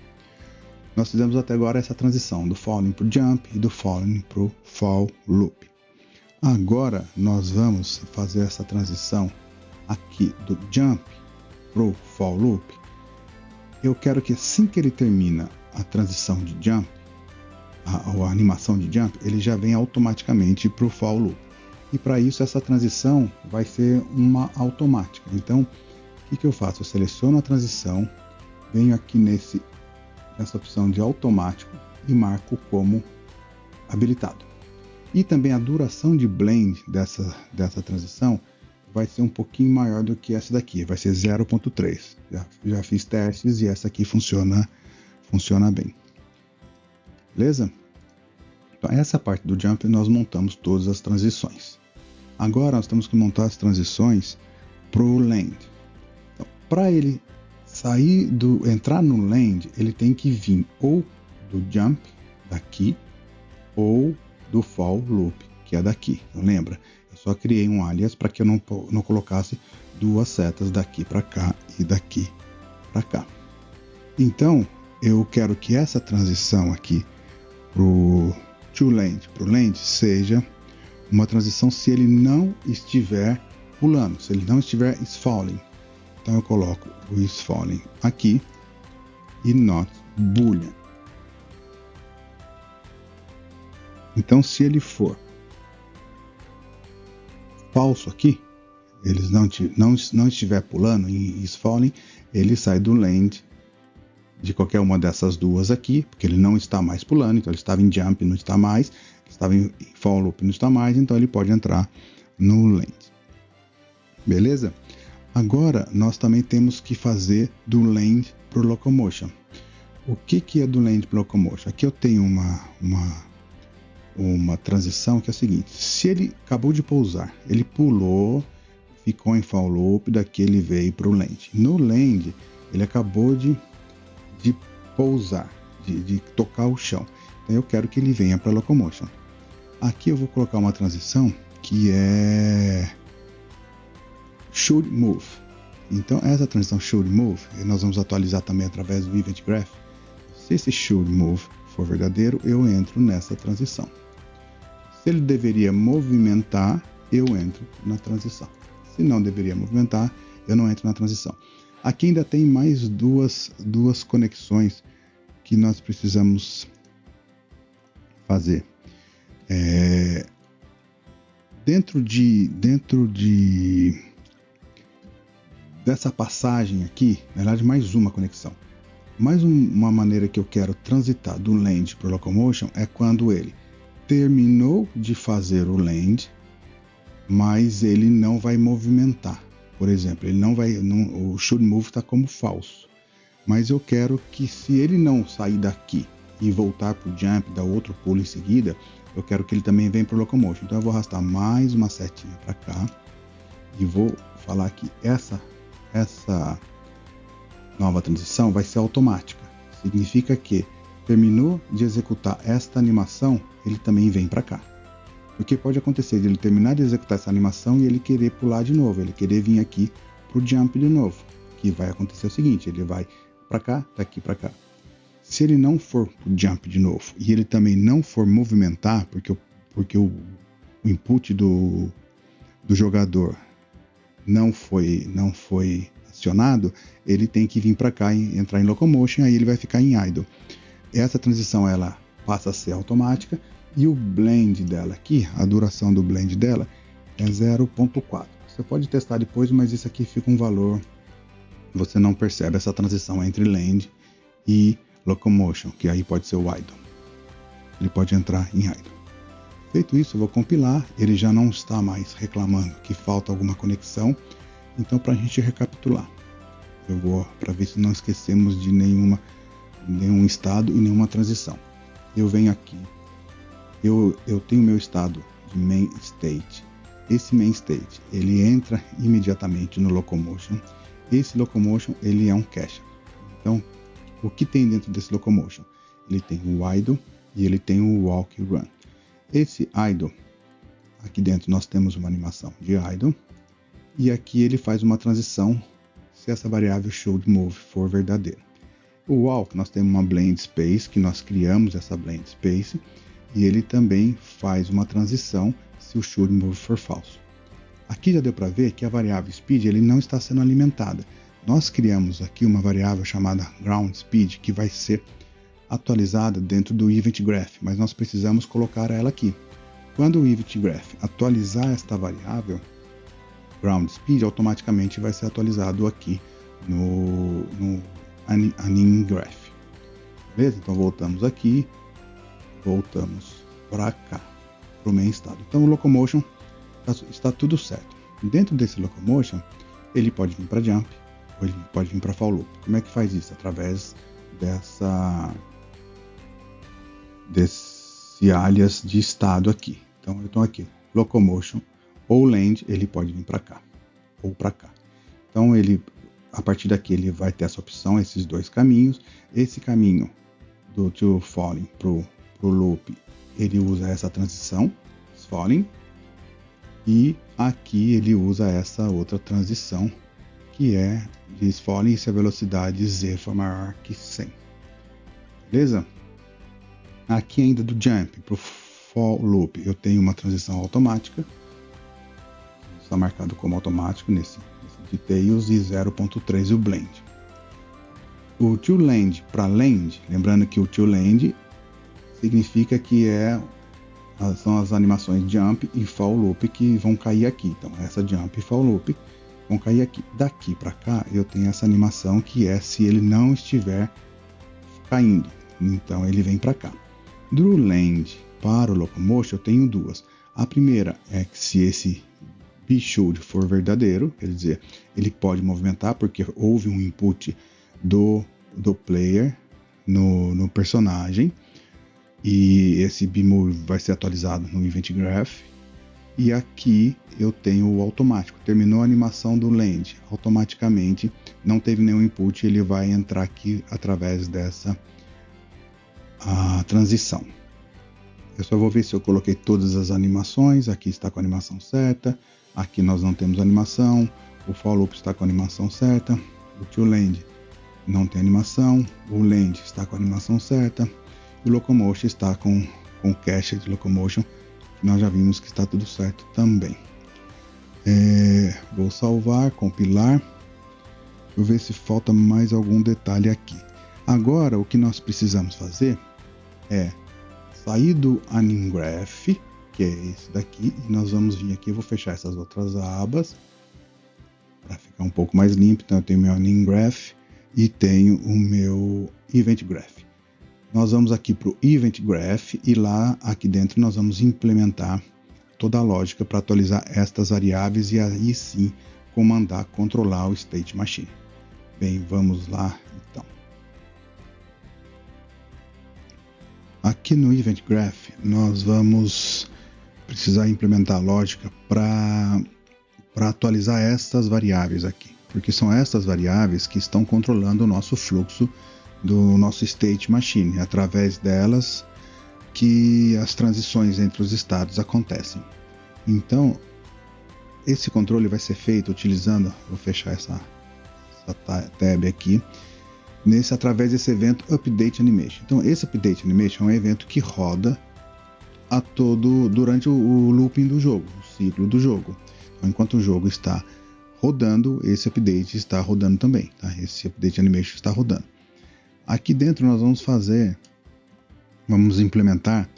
Nós fizemos até agora essa transição do falling para o jump e do falling para o for loop. Agora nós vamos fazer essa transição aqui do jump para o for loop. Eu quero que assim que ele termina a transição de jump, a animação de jump, ele já vem automaticamente para o for loop. E para isso essa transição vai ser uma automática. Então o que eu faço? Eu seleciono a transição, venho aqui nessa opção de automático e marco como habilitado. E também a duração de blend dessa transição vai ser um pouquinho maior do que essa daqui, vai ser 0.3. Já fiz testes e essa aqui funciona bem. Beleza? Então, essa parte do jump nós montamos todas as transições. Agora nós temos que montar as transições para o land. Então, para ele entrar no land, ele tem que vir ou do jump daqui ou do for loop, que é daqui. Então, lembra? Eu só criei um alias para que eu não colocasse duas setas daqui para cá e daqui para cá. Então, eu quero que essa transição aqui pro land seja uma transição se ele não estiver pulando, se ele não estiver is falling. Então eu coloco o is falling aqui e not boolean. Então se ele for falso aqui, ele não estiver pulando em is falling, ele sai do land de qualquer uma dessas duas aqui, porque ele não está mais pulando, então ele estava em jump, não está mais, estava em for loop, não está mais, então ele pode entrar no land. Beleza? Agora nós também temos que fazer do land para o locomotion. O que é do land para o locomotion? Aqui eu tenho uma transição que é a seguinte: se ele acabou de pousar, ele pulou, ficou em for loop, daqui ele veio para o land. No land ele acabou de pousar, de tocar o chão. Então eu quero que ele venha para locomotion. Aqui eu vou colocar uma transição que é should move. Então essa transição should move, nós vamos atualizar também através do event graph. Se esse should move for verdadeiro, eu entro nessa transição. Se ele deveria movimentar, eu entro na transição. Se não deveria movimentar, eu não entro na transição. Aqui ainda tem mais duas conexões que nós precisamos fazer. Dentro dessa passagem aqui, na verdade, mais uma conexão. Mais uma maneira que eu quero transitar do land para o locomotion é quando ele terminou de fazer o land, mas ele não vai movimentar. Por exemplo, o should move está como falso. Mas eu quero que, se ele não sair daqui e voltar para o jump, dar outro pulo em seguida, eu quero que ele também venha para o locomotion. Então eu vou arrastar mais uma setinha para cá e vou falar que essa nova transição vai ser automática. Significa que terminou de executar esta animação, ele também vem para cá. Porque pode acontecer de ele terminar de executar essa animação e ele querer pular de novo, ele querer vir aqui pro jump de novo. Que vai acontecer o seguinte: ele vai para cá, daqui para cá. Se ele não for pro jump de novo e ele também não for movimentar, porque o input do jogador não foi acionado, ele tem que vir para cá e entrar em locomotion, aí ele vai ficar em idle. Essa transição ela passa a ser automática. E o blend dela aqui, a duração do blend dela é 0.4. Você pode testar depois, mas isso aqui fica um valor, você não percebe essa transição entre land e locomotion, que aí pode ser o idle. Ele pode entrar em idle. Feito isso, eu vou compilar, ele já não está mais reclamando que falta alguma conexão. Então, para a gente recapitular, eu vou para ver se não esquecemos de nenhum estado e nenhuma transição. Eu venho aqui. Eu tenho meu estado de main state. Esse main state, ele entra imediatamente no locomotion. Esse locomotion, ele é um cache. Então, o que tem dentro desse locomotion? Ele tem o idle e ele tem o walk run. Esse idle, aqui dentro nós temos uma animação de idle. E aqui ele faz uma transição se essa variável should move for verdadeira. O walk, nós temos uma blend space, que nós criamos essa blend space. E ele também faz uma transição se o should move for falso. Aqui já deu para ver que a variável speed ele não está sendo alimentada. Nós criamos aqui uma variável chamada ground speed que vai ser atualizada dentro do event graph, mas nós precisamos colocar ela aqui. Quando o event graph atualizar esta variável, ground speed automaticamente vai ser atualizado aqui no anim graph. Beleza? Então voltamos aqui. Voltamos para cá, para o main estado. Então o locomotion está tudo certo. Dentro desse locomotion, ele pode vir para jump ou ele pode vir para for loop. Como é que faz isso? Através desse alias de estado aqui. Então eu estou aqui, locomotion ou land, ele pode vir para cá ou para cá. Então a partir daqui ele vai ter essa opção, esses dois caminhos. Esse caminho do to falling pro loop, ele usa essa transição falling, e aqui ele usa essa outra transição que é de falling se a velocidade z for maior que 100. Beleza? Aqui ainda do jump pro for loop, eu tenho uma transição automática, está marcado como automático nesse details, e 0.3 o blend. O toLand para land, lembrando que o toLand significa que são as animações jump e fall loop que vão cair aqui. Então essa jump e fall loop vão cair aqui. Daqui para cá eu tenho essa animação que é se ele não estiver caindo, então ele vem para cá. Do land para o locomotion eu tenho duas. A primeira é que se esse be-should for verdadeiro, quer dizer, ele pode movimentar porque houve um input do player no personagem, e esse be-move vai ser atualizado no event graph. E aqui eu tenho o automático, terminou a animação do land, automaticamente não teve nenhum input, ele vai entrar aqui através dessa transição. Eu só vou ver se eu coloquei todas as animações. Aqui está com a animação certa, aqui nós não temos animação, o for loop está com a animação certa, o toLand não tem animação, o land está com a animação certa, e o locomotion está com o cache de locomotion, que nós já vimos que está tudo certo também. Vou salvar, compilar. Deixa eu ver se falta mais algum detalhe aqui. Agora o que nós precisamos fazer é sair do AnimGraph, que é esse daqui, e nós vamos vir aqui, eu vou fechar essas outras abas para ficar um pouco mais limpo. Então eu tenho meu AnimGraph e tenho o meu Event Graph. Nós vamos aqui para o Event Graph e lá aqui dentro nós vamos implementar toda a lógica para atualizar estas variáveis e aí sim comandar, controlar o State Machine. Bem, vamos lá então. Aqui no Event Graph nós vamos precisar implementar a lógica para atualizar estas variáveis aqui, porque são estas variáveis que estão controlando o nosso fluxo do nosso State Machine, através delas que as transições entre os estados acontecem. Então, esse controle vai ser feito utilizando, vou fechar essa tab aqui, através desse evento Update Animation. Então, esse Update Animation é um evento que roda durante o looping do jogo, o ciclo do jogo. Então, enquanto o jogo está rodando, esse update está rodando também, tá? Esse Update Animation está rodando. Aqui dentro nós vamos implementar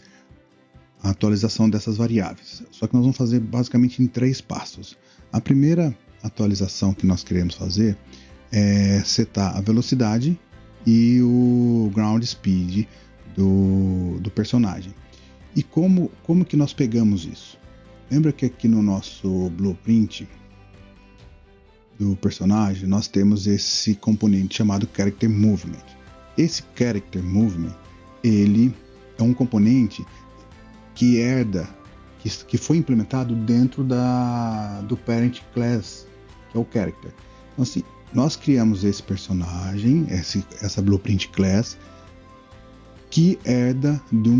a atualização dessas variáveis. Só que nós vamos fazer basicamente em 3 passos. A primeira atualização que nós queremos fazer é setar a velocidade e o ground speed do personagem. E como que nós pegamos isso? Lembra que aqui no nosso blueprint do personagem nós temos esse componente chamado Character Movement. Esse Character Movement, ele é um componente que que foi implementado dentro do Parent Class, que é o Character. Então, assim, nós criamos esse personagem, essa Blueprint Class, que herda de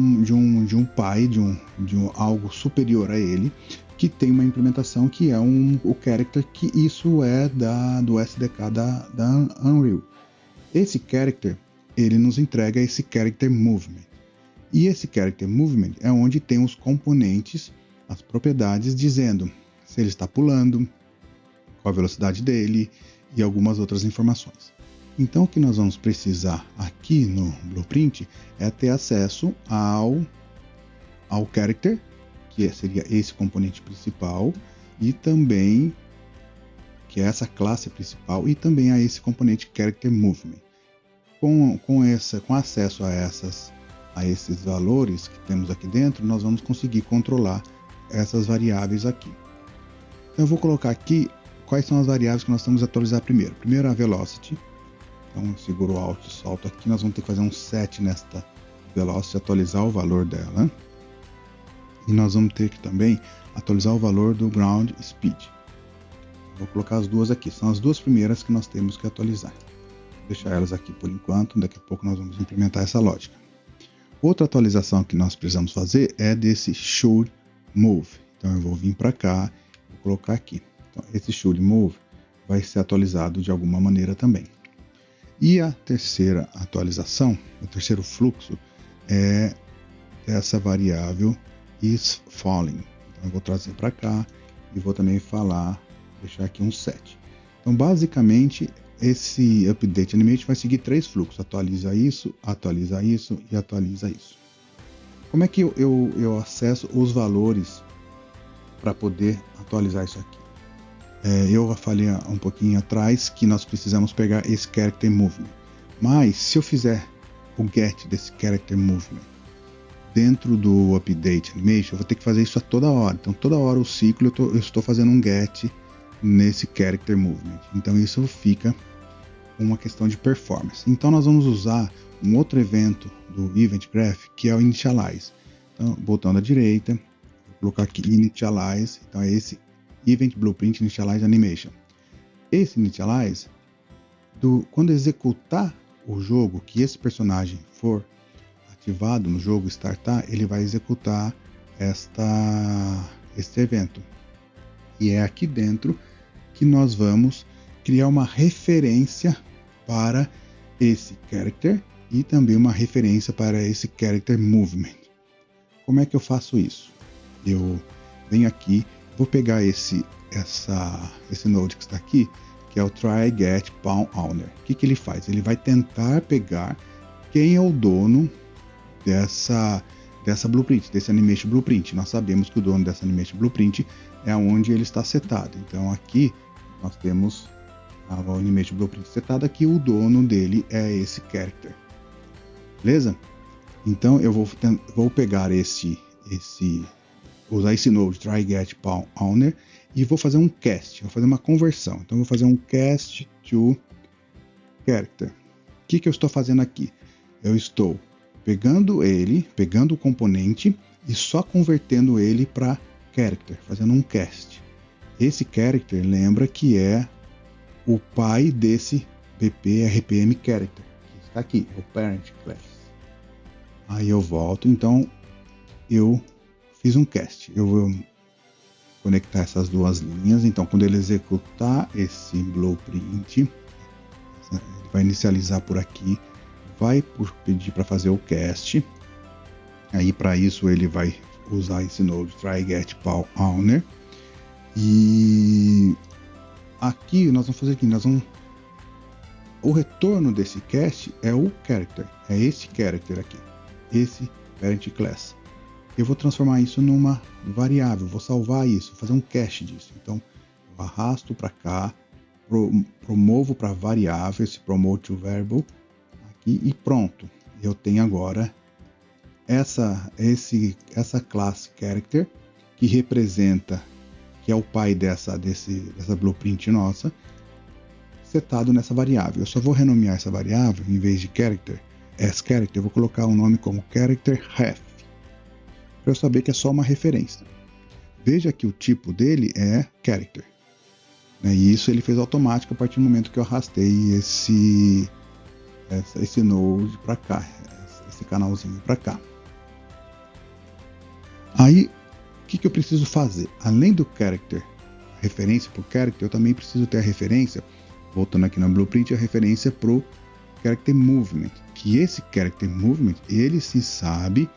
um pai, de algo superior a ele, que tem uma implementação que é o Character, que isso é do SDK da Unreal. Esse Character, ele nos entrega esse Character Movement. E esse Character Movement é onde tem os componentes, as propriedades, dizendo se ele está pulando, qual a velocidade dele e algumas outras informações. Então o que nós vamos precisar aqui no Blueprint é ter acesso ao Character, que seria esse componente principal, e também, que é essa classe principal, e também a esse componente Character Movement. Com acesso a esses valores que temos aqui dentro, nós vamos conseguir controlar essas variáveis aqui. Então eu vou colocar aqui quais são as variáveis que nós temos que atualizar primeiro. Primeiro a velocity. Então eu seguro o Alt e solto aqui. Nós vamos ter que fazer um set nesta velocity, atualizar o valor dela. E nós vamos ter que também atualizar o valor do ground speed. Vou colocar as duas aqui. São as duas primeiras que nós temos que atualizar. Vou deixar elas aqui por enquanto. Daqui a pouco nós vamos implementar essa lógica. Outra atualização que nós precisamos fazer é desse should move. Então eu vou vir para cá, vou colocar aqui. Então esse should move vai ser atualizado de alguma maneira também. E a terceira atualização, o terceiro fluxo, é essa variável is falling. Então eu vou trazer para cá e vou também deixar aqui um set. Então basicamente esse update animation vai seguir 3 fluxos: atualiza isso e atualiza isso. Como é que eu acesso os valores para poder atualizar isso aqui? Eu falei um pouquinho atrás que nós precisamos pegar esse character movement, mas se eu fizer o get desse character movement dentro do update animation, eu vou ter que fazer isso a toda hora. Então toda hora o ciclo eu estou fazendo um get nesse character movement. Então isso fica uma questão de performance. Então nós vamos usar um outro evento do Event Graph, que é o Initialize. Então, botão da direita, vou colocar aqui Initialize. Então é esse Event Blueprint Initialize Animation. Esse Initialize, quando executar o jogo, que esse personagem for ativado no jogo, startar, ele vai executar este evento. E é aqui dentro que nós vamos criar uma referência para esse character e também uma referência para esse character movement. Como é que eu faço isso? Eu venho aqui, vou pegar esse node que está aqui, que é o try get pawn owner. O que ele faz? Ele vai tentar pegar quem é o dono dessa blueprint, desse animation blueprint. Nós sabemos que o dono dessa animation blueprint é onde ele está setado. Então aqui nós temos o animation blueprint setado aqui, o dono dele é esse character. Beleza? Então eu vou pegar usar esse node try get pawn owner e vou fazer um cast, vou fazer uma conversão. Então eu vou fazer um cast to character. O que eu estou fazendo aqui? Eu estou pegando o componente e só convertendo ele para character, fazendo um cast. Esse character lembra que é o pai desse BP RPM character, que está aqui, é o parent class. Aí eu volto, então eu fiz um cast. Eu vou conectar essas duas linhas. Então quando ele executar esse blueprint, ele vai inicializar por aqui, vai pedir para fazer o cast. Aí para isso ele vai usar esse node try get pawn owner. E aqui nós vamos fazer o retorno desse cast é o character, é esse character aqui, esse parent class. Eu vou transformar isso numa variável, vou salvar isso, fazer um cache disso. Então eu arrasto para cá, promovo para variável, esse promote to variable aqui e pronto. Eu tenho agora essa classe character que representa, que é o pai dessa blueprint nossa, setado nessa variável. Eu só vou renomear essa variável, em vez de character, eu vou colocar um nome como character ref, para eu saber que é só uma referência. Veja que o tipo dele é character, né? E isso ele fez automático a partir do momento que eu arrastei esse node para cá, esse canalzinho para cá. Aí o que eu preciso fazer? Além do character, referência para o character, eu também preciso ter a referência, voltando aqui na blueprint, a referência para o character movement. Que esse character movement, ele se sabe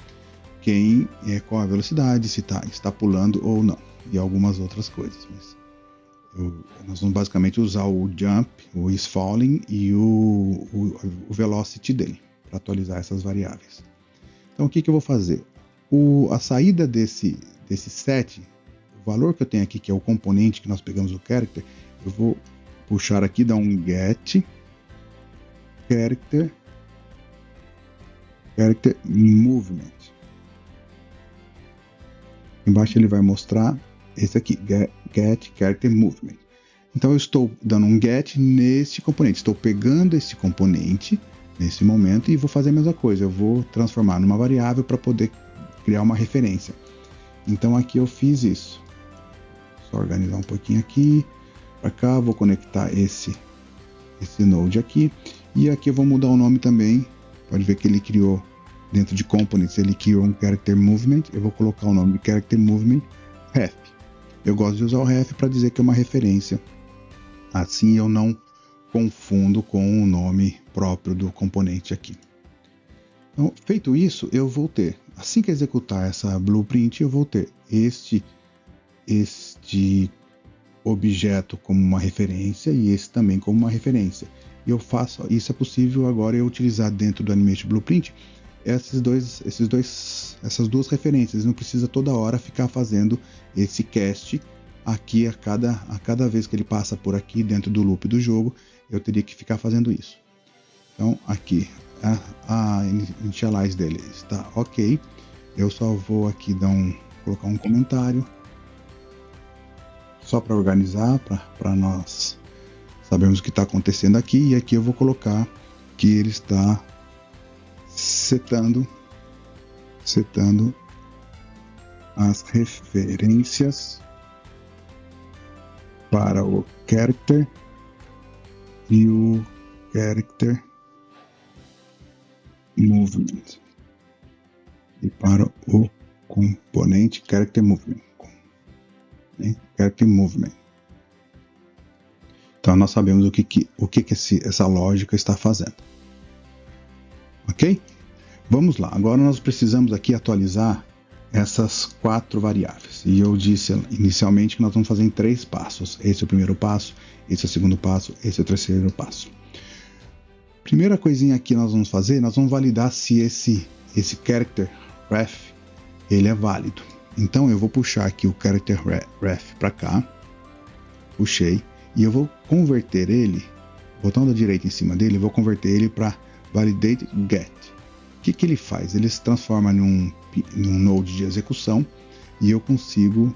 qual a velocidade, se está pulando ou não, e algumas outras coisas. Mas nós vamos basicamente usar o jump, o is falling e o velocity dele, para atualizar essas variáveis. Então o que eu vou fazer? A saída desse set, o valor que eu tenho aqui, que é o componente que nós pegamos o character, eu vou puxar aqui, dar um get character movement. Embaixo ele vai mostrar esse aqui, get character movement. Então eu estou dando um get nesse componente, estou pegando esse componente nesse momento e vou fazer a mesma coisa, eu vou transformar numa variável para poder criar uma referência. Então aqui eu fiz isso. Só organizar um pouquinho aqui, para cá, vou conectar esse node aqui, e aqui eu vou mudar o nome também. Pode ver que ele criou, dentro de components, ele criou um character movement. Eu vou colocar o nome de character movement ref. Eu gosto de usar o ref para dizer que é uma referência, assim eu não confundo com o nome próprio do componente aqui. Então, feito isso, eu vou ter assim que executar essa blueprint, eu vou ter este objeto como uma referência e esse também como uma referência. E eu faço, isso é possível agora eu utilizar dentro do Animation Blueprint essas duas referências. Não precisa toda hora ficar fazendo esse cast aqui a cada vez que ele passa por aqui dentro do loop do jogo, eu teria que ficar fazendo isso. Então aqui a initialize dele está ok. Eu só vou aqui colocar um comentário só para organizar, para nós sabermos o que está acontecendo aqui. E aqui eu vou colocar que ele está setando as referências para o character e o character movement e para o componente character movement. Character movement. Então nós sabemos o que essa lógica está fazendo. Ok? Vamos lá. Agora nós precisamos aqui atualizar essas 4 variáveis. E eu disse inicialmente que nós vamos fazer em 3 passos. Esse é o primeiro passo, esse é o segundo passo, esse é o terceiro passo. Primeira coisinha aqui nós vamos fazer, nós vamos validar se esse character ref ele é válido. Então eu vou puxar aqui o character ref para cá, puxei, e eu vou converter ele, botão da direita em cima dele, eu vou converter ele para validate get. O que ele faz? Ele se transforma num node de execução e eu consigo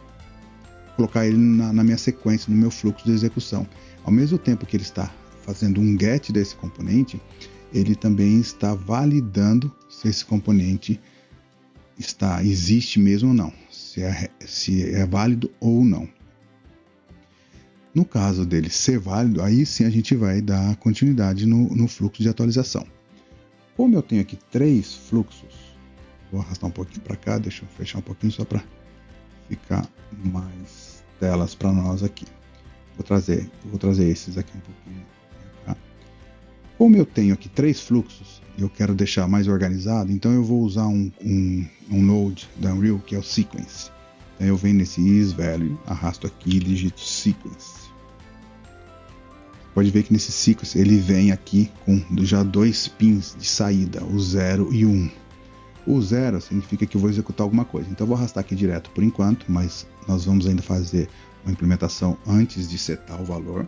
colocar ele na minha sequência, no meu fluxo de execução. Ao mesmo tempo que ele está fazendo um get desse componente, ele também está validando se esse componente existe mesmo ou não, se é válido ou não. No caso dele ser válido, aí sim a gente vai dar continuidade no fluxo de atualização. Como eu tenho aqui 3 fluxos, vou arrastar um pouquinho para cá, deixa eu fechar um pouquinho só para ficar mais telas para nós aqui. Vou trazer esses aqui um pouquinho para cá. Como eu tenho aqui 3 fluxos, eu quero deixar mais organizado, então eu vou usar um node da Unreal que é o sequence. Então eu venho nesse isValue, arrasto aqui e digito sequence. Pode ver que nesse sequence ele vem aqui com já 2 pins de saída, o 0 e o 1. O 0 significa que eu vou executar alguma coisa, então eu vou arrastar aqui direto por enquanto, mas nós vamos ainda fazer uma implementação antes de setar o valor.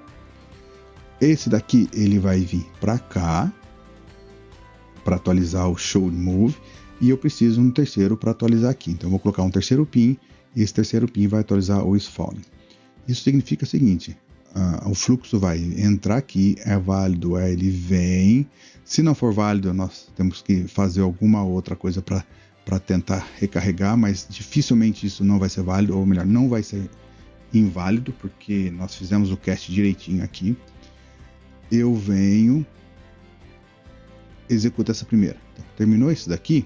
Esse daqui ele vai vir para cá, para atualizar o show move, e eu preciso um terceiro para atualizar aqui. Então eu vou colocar um terceiro pin, e esse terceiro pin vai atualizar o isFalling. Isso significa o seguinte: o fluxo vai entrar aqui, é válido, ele vem. Se não for válido, nós temos que fazer alguma outra coisa para tentar recarregar, mas dificilmente isso não vai ser válido, ou melhor, não vai ser inválido, porque nós fizemos o cast direitinho aqui. Eu venho, executa essa primeira. Então, terminou isso daqui,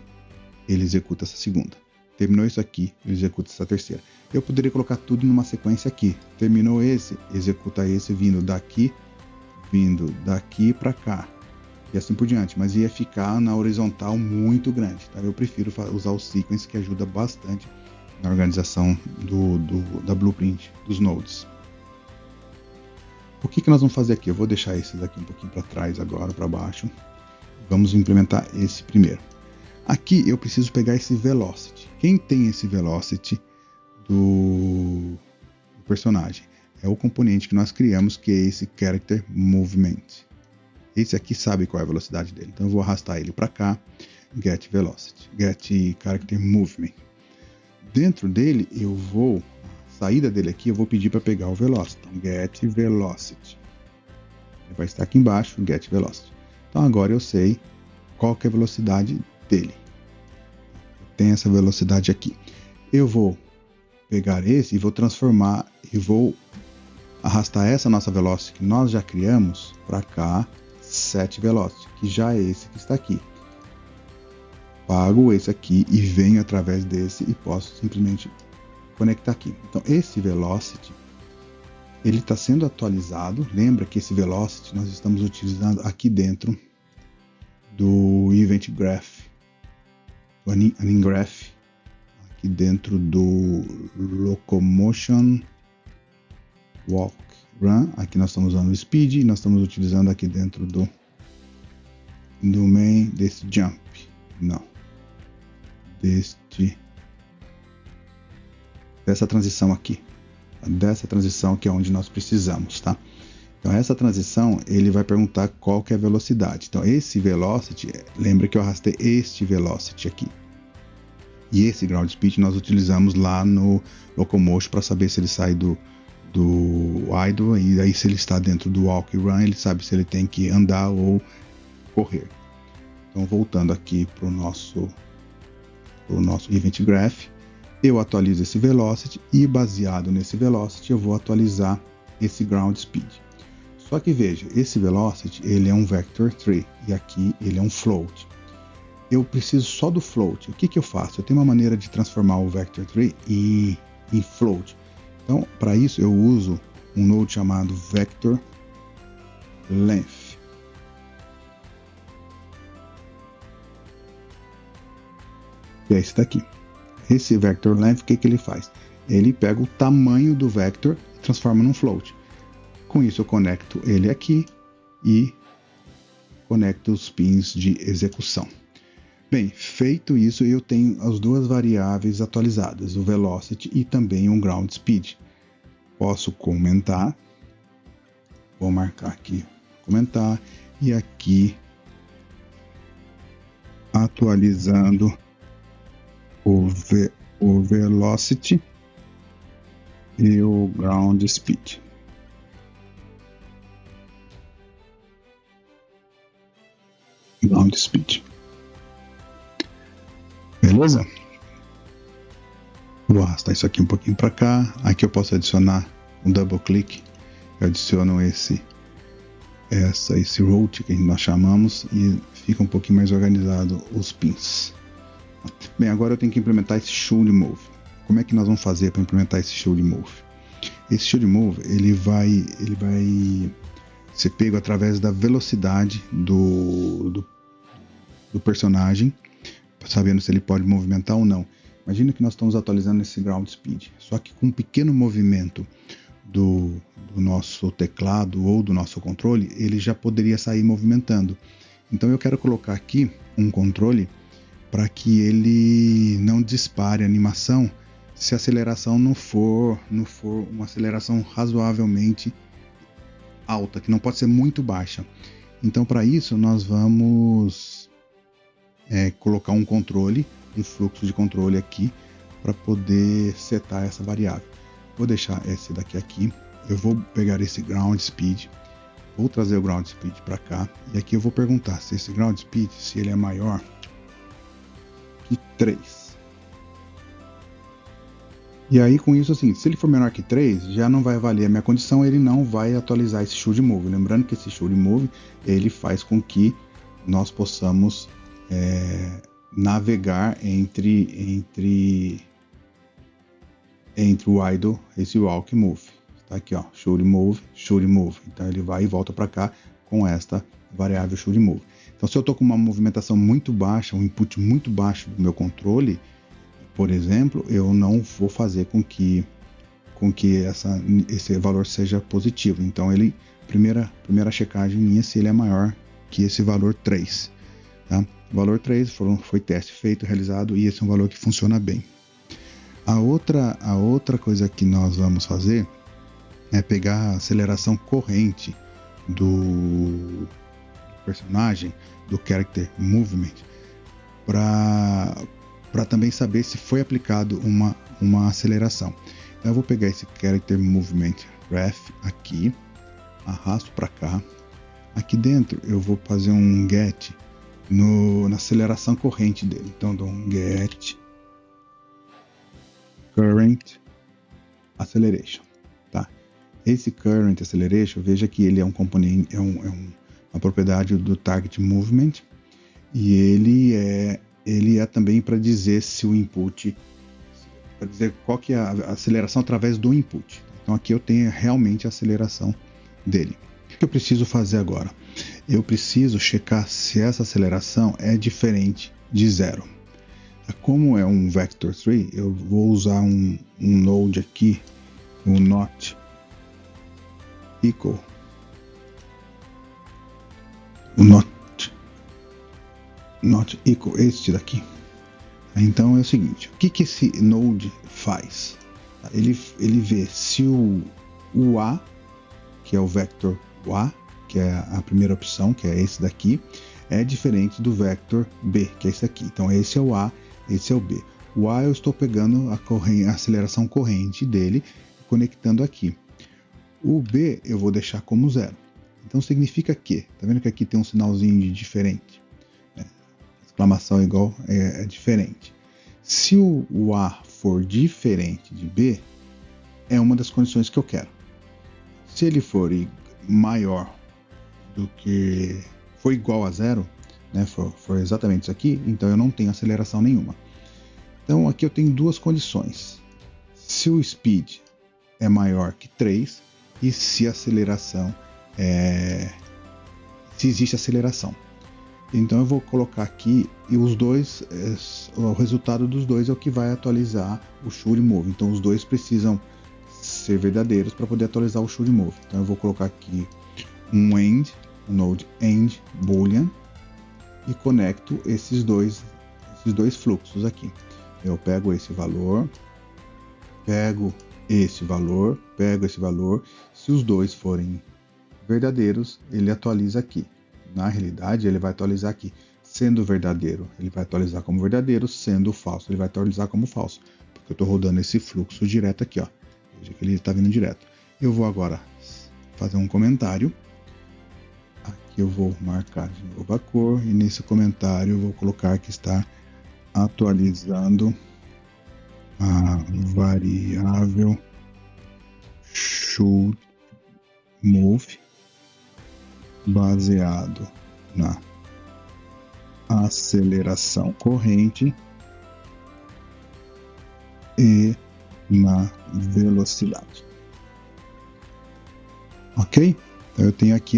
ele executa essa segunda. Terminou isso aqui, ele executa essa terceira. Eu poderia colocar tudo numa sequência aqui. Terminou esse, executa esse vindo daqui para cá. E assim por diante. Mas ia ficar na horizontal muito grande. Tá? Eu prefiro usar o sequence, que ajuda bastante na organização da blueprint, dos nodes. O que nós vamos fazer aqui? Eu vou deixar esses aqui um pouquinho para trás agora, para baixo. Vamos implementar esse primeiro. Aqui eu preciso pegar esse velocity. Quem tem esse velocity do personagem? É o componente que nós criamos, que é esse character movement. Esse aqui sabe qual é a velocidade dele. Então eu vou arrastar ele para cá. Get velocity, get character movement. Dentro dele eu vou, a saída dele aqui, eu vou pedir para pegar o velocity. Então get velocity. Ele vai estar aqui embaixo, get velocity. Então agora eu sei qual que é a velocidade dele. Tem essa velocidade aqui. Eu vou pegar esse e vou transformar e vou arrastar essa nossa velocity que nós já criamos para cá, set velocity, que já é esse que está aqui. Pago esse aqui e venho através desse e posso simplesmente conectar aqui. Então esse velocity ele está sendo atualizado. Lembra que esse velocity nós estamos utilizando aqui dentro do Event Graph graph aqui dentro do locomotion walk run. Aqui nós estamos usando o speed e nós estamos utilizando aqui dentro do main desse jump, dessa transição aqui, que é onde nós precisamos, tá? Então essa transição ele vai perguntar qual que é a velocidade. Então esse velocity, lembra que eu arrastei este velocity aqui. E esse ground speed nós utilizamos lá no locomotion para saber se ele sai do idle, e aí se ele está dentro do walk run, ele sabe se ele tem que andar ou correr. Então voltando aqui para o nosso event graph, eu atualizo esse velocity e baseado nesse velocity eu vou atualizar esse ground speed. Só que veja, esse velocity ele é um vector tree e aqui ele é um float. Eu preciso só do float. O que eu faço? Eu tenho uma maneira de transformar o vector tree em float. Então, para isso eu uso um node chamado vector length. Que é esse daqui. Esse vector length, o que ele faz? Ele pega o tamanho do vector e transforma num float. Com isso eu conecto ele aqui e conecto os pins de execução. Bem, feito isso, eu tenho as duas variáveis atualizadas, o velocity e também um ground speed. Posso comentar, vou marcar aqui, comentar, e aqui atualizando o velocity e o ground speed. Ground speed. Beleza? Vou arrastar isso aqui um pouquinho para cá. Aqui eu posso adicionar um double click. Eu adiciono esse route que nós chamamos e fica um pouquinho mais organizado os pins. Bem, agora eu tenho que implementar esse should move. Como é que nós vamos fazer para implementar esse should move? Esse should move ele vai ser pego através da velocidade do personagem, sabendo se ele pode movimentar ou não. Imagina que nós estamos atualizando esse ground speed, só que com um pequeno movimento do nosso teclado ou do nosso controle, ele já poderia sair movimentando. Então eu quero colocar aqui um controle para que ele não dispare a animação se a aceleração não for uma aceleração razoavelmente alta, que não pode ser muito baixa. Então para isso nós vamos colocar um controle, um fluxo de controle aqui para poder setar essa variável. Vou deixar esse daqui aqui. Eu vou pegar esse ground speed, vou trazer o ground speed para cá e aqui eu vou perguntar se esse ground speed, se ele é maior que 3. E aí com isso assim, se ele for menor que 3, já não vai valer a minha condição, ele não vai atualizar esse should move. Lembrando que esse should move, ele faz com que nós possamos navegar entre o idle e o walk move. Tá aqui, ó, should move. Então ele vai e volta para cá com esta variável should move. Então se eu estou com uma movimentação muito baixa, um input muito baixo do meu controle, por exemplo, eu não vou fazer com que esse valor seja positivo. Então ele, primeira checagem minha se ele é maior que esse valor 3. Tá? O valor 3 foi teste feito, realizado, e esse é um valor que funciona bem. A outra coisa que nós vamos fazer é pegar a aceleração corrente do personagem, do character movement, para também saber se foi aplicado uma aceleração. Então eu vou pegar esse character movement graph aqui, arrasto para cá. Aqui dentro eu vou fazer um get na aceleração corrente dele. Então dou um get current acceleration, tá? Esse current acceleration, veja que ele é um componente, uma propriedade do target movement, e ele é também para dizer se o input, para dizer qual que é a aceleração através do input. Então aqui eu tenho realmente a aceleração dele. O que eu preciso fazer agora? Eu preciso checar se essa aceleração é diferente de 0. Como é um vector tree, eu vou usar um node aqui, o not equal, not equal, este daqui. Então é o seguinte, o que esse node faz? Ele vê se o A, que é o vector A, que é a primeira opção, que é esse daqui, é diferente do vector B, que é esse aqui. Então esse é o A, esse é o B. O A eu estou pegando a aceleração corrente dele, conectando aqui. O B eu vou deixar como 0. Então significa que, tá vendo que aqui tem um sinalzinho de diferente? Exclamação igual é diferente. Se o A for diferente de B, é uma das condições que eu quero. Se ele for maior do que for igual a 0, né, for exatamente isso aqui, então eu não tenho aceleração nenhuma. Então aqui eu tenho duas condições. Se o speed é maior que 3 e se a aceleração se existe aceleração. Então eu vou colocar aqui e os dois, o resultado dos dois é o que vai atualizar o should move. Então os dois precisam ser verdadeiros para poder atualizar o should move. Então eu vou colocar aqui um node end boolean e conecto esses dois fluxos aqui. Eu pego esse valor, pego esse valor, pego esse valor. Se os dois forem verdadeiros, ele atualiza aqui. Na realidade, ele vai atualizar aqui. Sendo verdadeiro, ele vai atualizar como verdadeiro. Sendo falso, ele vai atualizar como falso. Porque eu estou rodando esse fluxo direto aqui, ó. Veja que ele está vindo direto. Eu vou agora fazer um comentário. Aqui eu vou marcar de novo a cor. E nesse comentário eu vou colocar que está atualizando a variável should move baseado na aceleração corrente e na velocidade. Ok? Então eu tenho aqui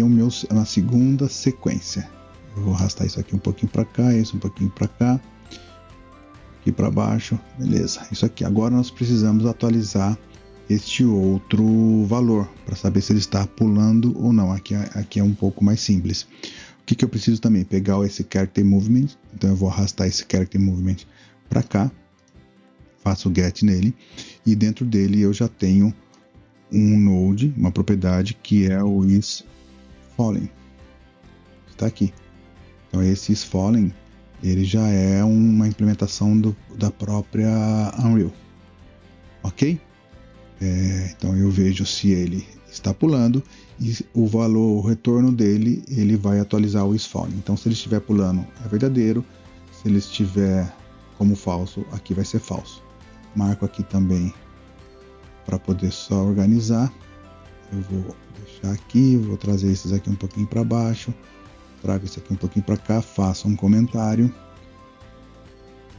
a segunda sequência. Eu vou arrastar isso aqui um pouquinho para cá, isso um pouquinho para cá, aqui para baixo, beleza. Isso aqui. Agora nós precisamos atualizar este outro valor para saber se ele está pulando ou não. Aqui é um pouco mais simples. O que eu preciso também? Pegar esse character movement. Então eu vou arrastar esse character movement para cá, faço o get nele e dentro dele eu já tenho um node, uma propriedade que é o isFalling. Está aqui. Então esse isFalling ele já é uma implementação da própria Unreal. Ok? Então eu vejo se ele está pulando e o valor, o retorno dele, ele vai atualizar o isFalling. Então se ele estiver pulando é verdadeiro, se ele estiver como falso, aqui vai ser falso. Marco aqui também para poder só organizar. Eu vou deixar aqui, vou trazer esses aqui um pouquinho para baixo, trago esse aqui um pouquinho para cá, faço um comentário.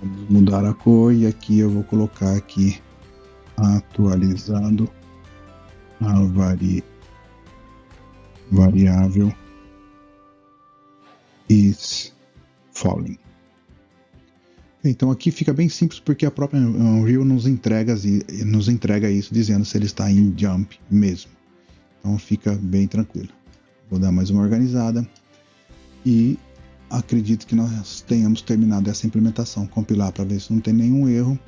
Vamos mudar a cor e aqui eu vou colocar aqui atualizando a variável isFalling. Então aqui fica bem simples porque a própria Unreal nos entrega isso dizendo se ele está em jump mesmo. Então fica bem tranquilo. Vou dar mais uma organizada e acredito que nós tenhamos terminado essa implementação. Compilar para ver se não tem nenhum erro.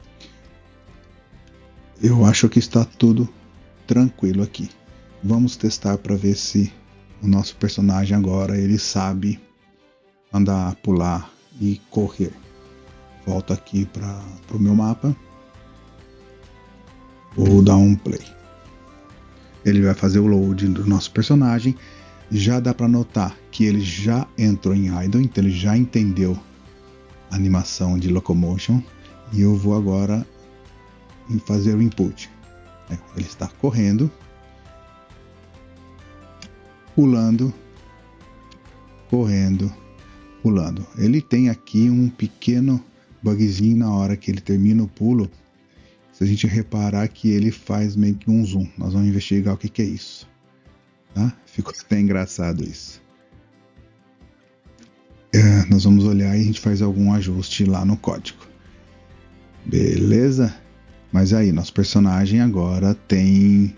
Eu acho que está tudo tranquilo aqui. Vamos testar para ver se o nosso personagem agora ele sabe andar, pular e correr. Volto aqui para o meu mapa. Vou dar um play. Ele vai fazer o load do nosso personagem. Já dá para notar que ele já entrou em idle, então ele já entendeu a animação de locomotion. E eu vou agora fazer o input. Ele está correndo, pulando, correndo, pulando. Ele tem aqui um pequeno bugzinho na hora que ele termina o pulo. Se a gente reparar que ele faz meio que um zoom, nós vamos investigar o que é isso. Tá? Ficou até engraçado isso. Nós vamos olhar e a gente faz algum ajuste lá no código. Beleza? Mas aí, nosso personagem agora tem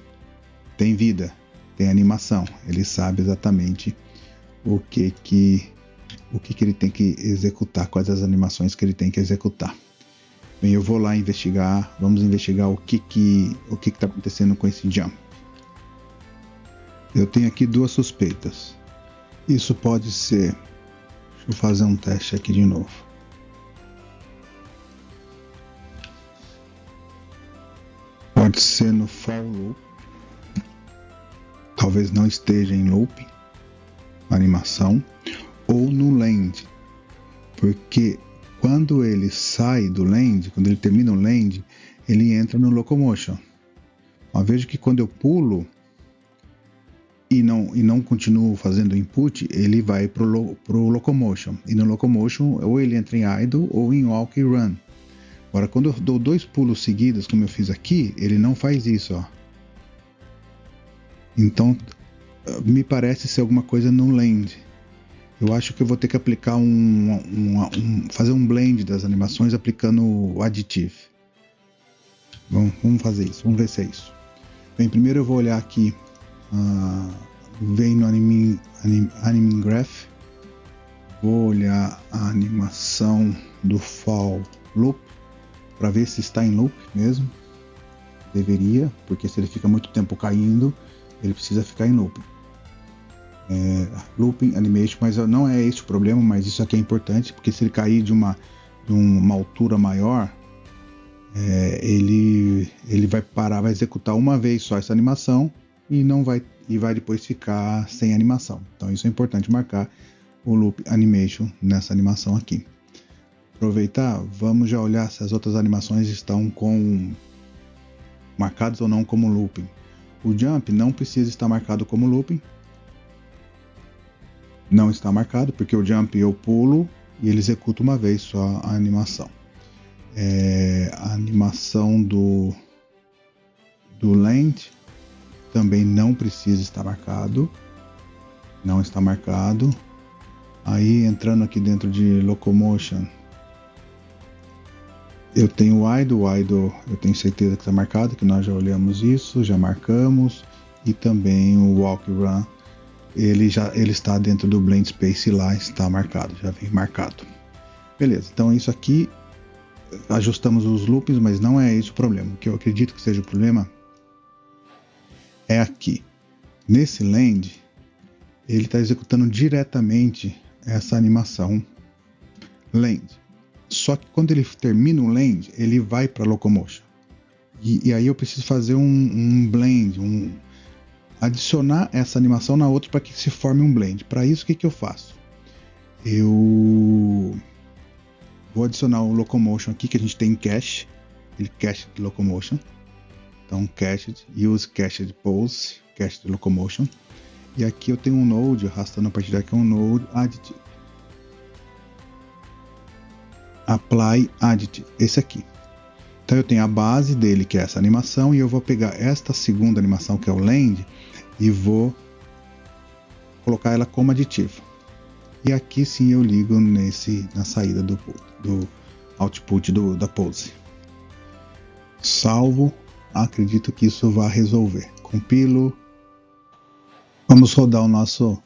vida, tem animação. Ele sabe exatamente o que ele tem que executar, quais as animações que ele tem que executar. Bem, eu vou lá investigar, vamos investigar o que está acontecendo com esse jump. Eu tenho aqui duas suspeitas. Isso pode ser... Deixa eu fazer um teste aqui de novo. Pode ser no fall loop. Talvez não esteja em loop, animação, ou no land. Porque quando ele sai do land, quando ele termina o land, ele entra no locomotion. Uma vez que quando eu pulo e não continuo fazendo input, ele vai pro locomotion. E no locomotion, ou ele entra em idle ou em walk e run. Agora, quando eu dou 2 pulos seguidos, como eu fiz aqui, ele não faz isso, ó. Então, me parece ser alguma coisa no land. Eu acho que eu vou ter que aplicar fazer um blend das animações aplicando o additive. Vamos fazer isso, vamos ver se é isso. Bem, primeiro eu vou olhar aqui, vem no Animing Graph, vou olhar a animação do fall loop, para ver se está em loop mesmo. Deveria, porque se ele fica muito tempo caindo, ele precisa ficar em looping. Looping animation, mas não é esse o problema, mas isso aqui é importante, porque se ele cair de uma altura maior, ele vai parar, vai executar uma vez só essa animação e vai depois ficar sem animação. Então isso é importante marcar o loop animation nessa animação aqui. Aproveitar, vamos já olhar se as outras animações estão marcadas ou não como looping. O jump não precisa estar marcado como looping. Não está marcado, porque o jump eu pulo e ele executa uma vez só a animação. A animação do land também não precisa estar marcado. Não está marcado. Aí entrando aqui dentro de locomotion, eu tenho o idle eu tenho certeza que está marcado, que nós já olhamos isso, já marcamos. E também o walk run, ele está dentro do blend space lá, está marcado, já vem marcado. Beleza, então isso aqui, ajustamos os loops, mas não é esse o problema. O que eu acredito que seja o problema é aqui. Nesse land, ele está executando diretamente essa animação land. Só que quando ele termina o land, ele vai para locomotion. E aí eu preciso fazer um blend, adicionar essa animação na outra para que se forme um blend. Para isso, o que eu faço? Eu vou adicionar o locomotion aqui, que a gente tem em cache, ele cache de locomotion. Então, cached, use cached pose, cached locomotion. E aqui eu tenho um node, arrastando a partir daqui um node additive. Apply additive, esse aqui. Então eu tenho a base dele, que é essa animação, e eu vou pegar esta segunda animação, que é o land, e vou colocar ela como aditivo. E aqui sim eu ligo na saída do output da pose. Salvo, acredito que isso vai resolver. Compilo. Vamos rodar o nosso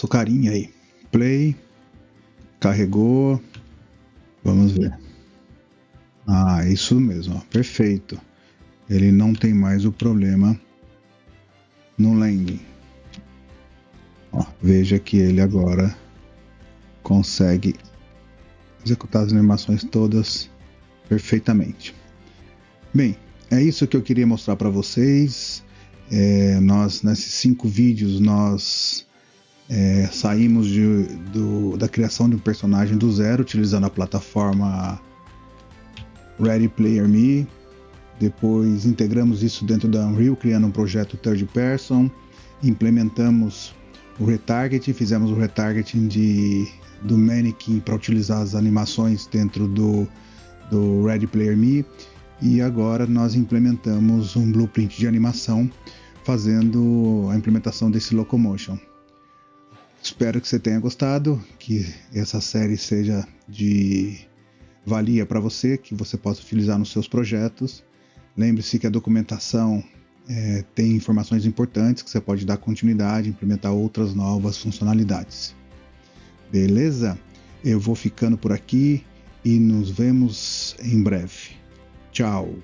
carinha aí. Play. Carregou. Vamos ver. Isso mesmo, ó, perfeito. Ele não tem mais o problema no landing. Ó, veja que ele agora consegue executar as animações todas perfeitamente. Bem, é isso que eu queria mostrar para vocês. Nesses 5 vídeos, nós saímos da criação de um personagem do zero, utilizando a plataforma Ready Player Me. Depois integramos isso dentro da Unreal, criando um projeto third person. Implementamos o retargeting, fizemos o retargeting do mannequin para utilizar as animações dentro do Ready Player Me. E agora nós implementamos um blueprint de animação, fazendo a implementação desse locomotion. Espero que você tenha gostado, que essa série seja de valia para você, que você possa utilizar nos seus projetos. Lembre-se que a documentação tem informações importantes que você pode dar continuidade, implementar outras novas funcionalidades. Beleza? Eu vou ficando por aqui e nos vemos em breve. Tchau!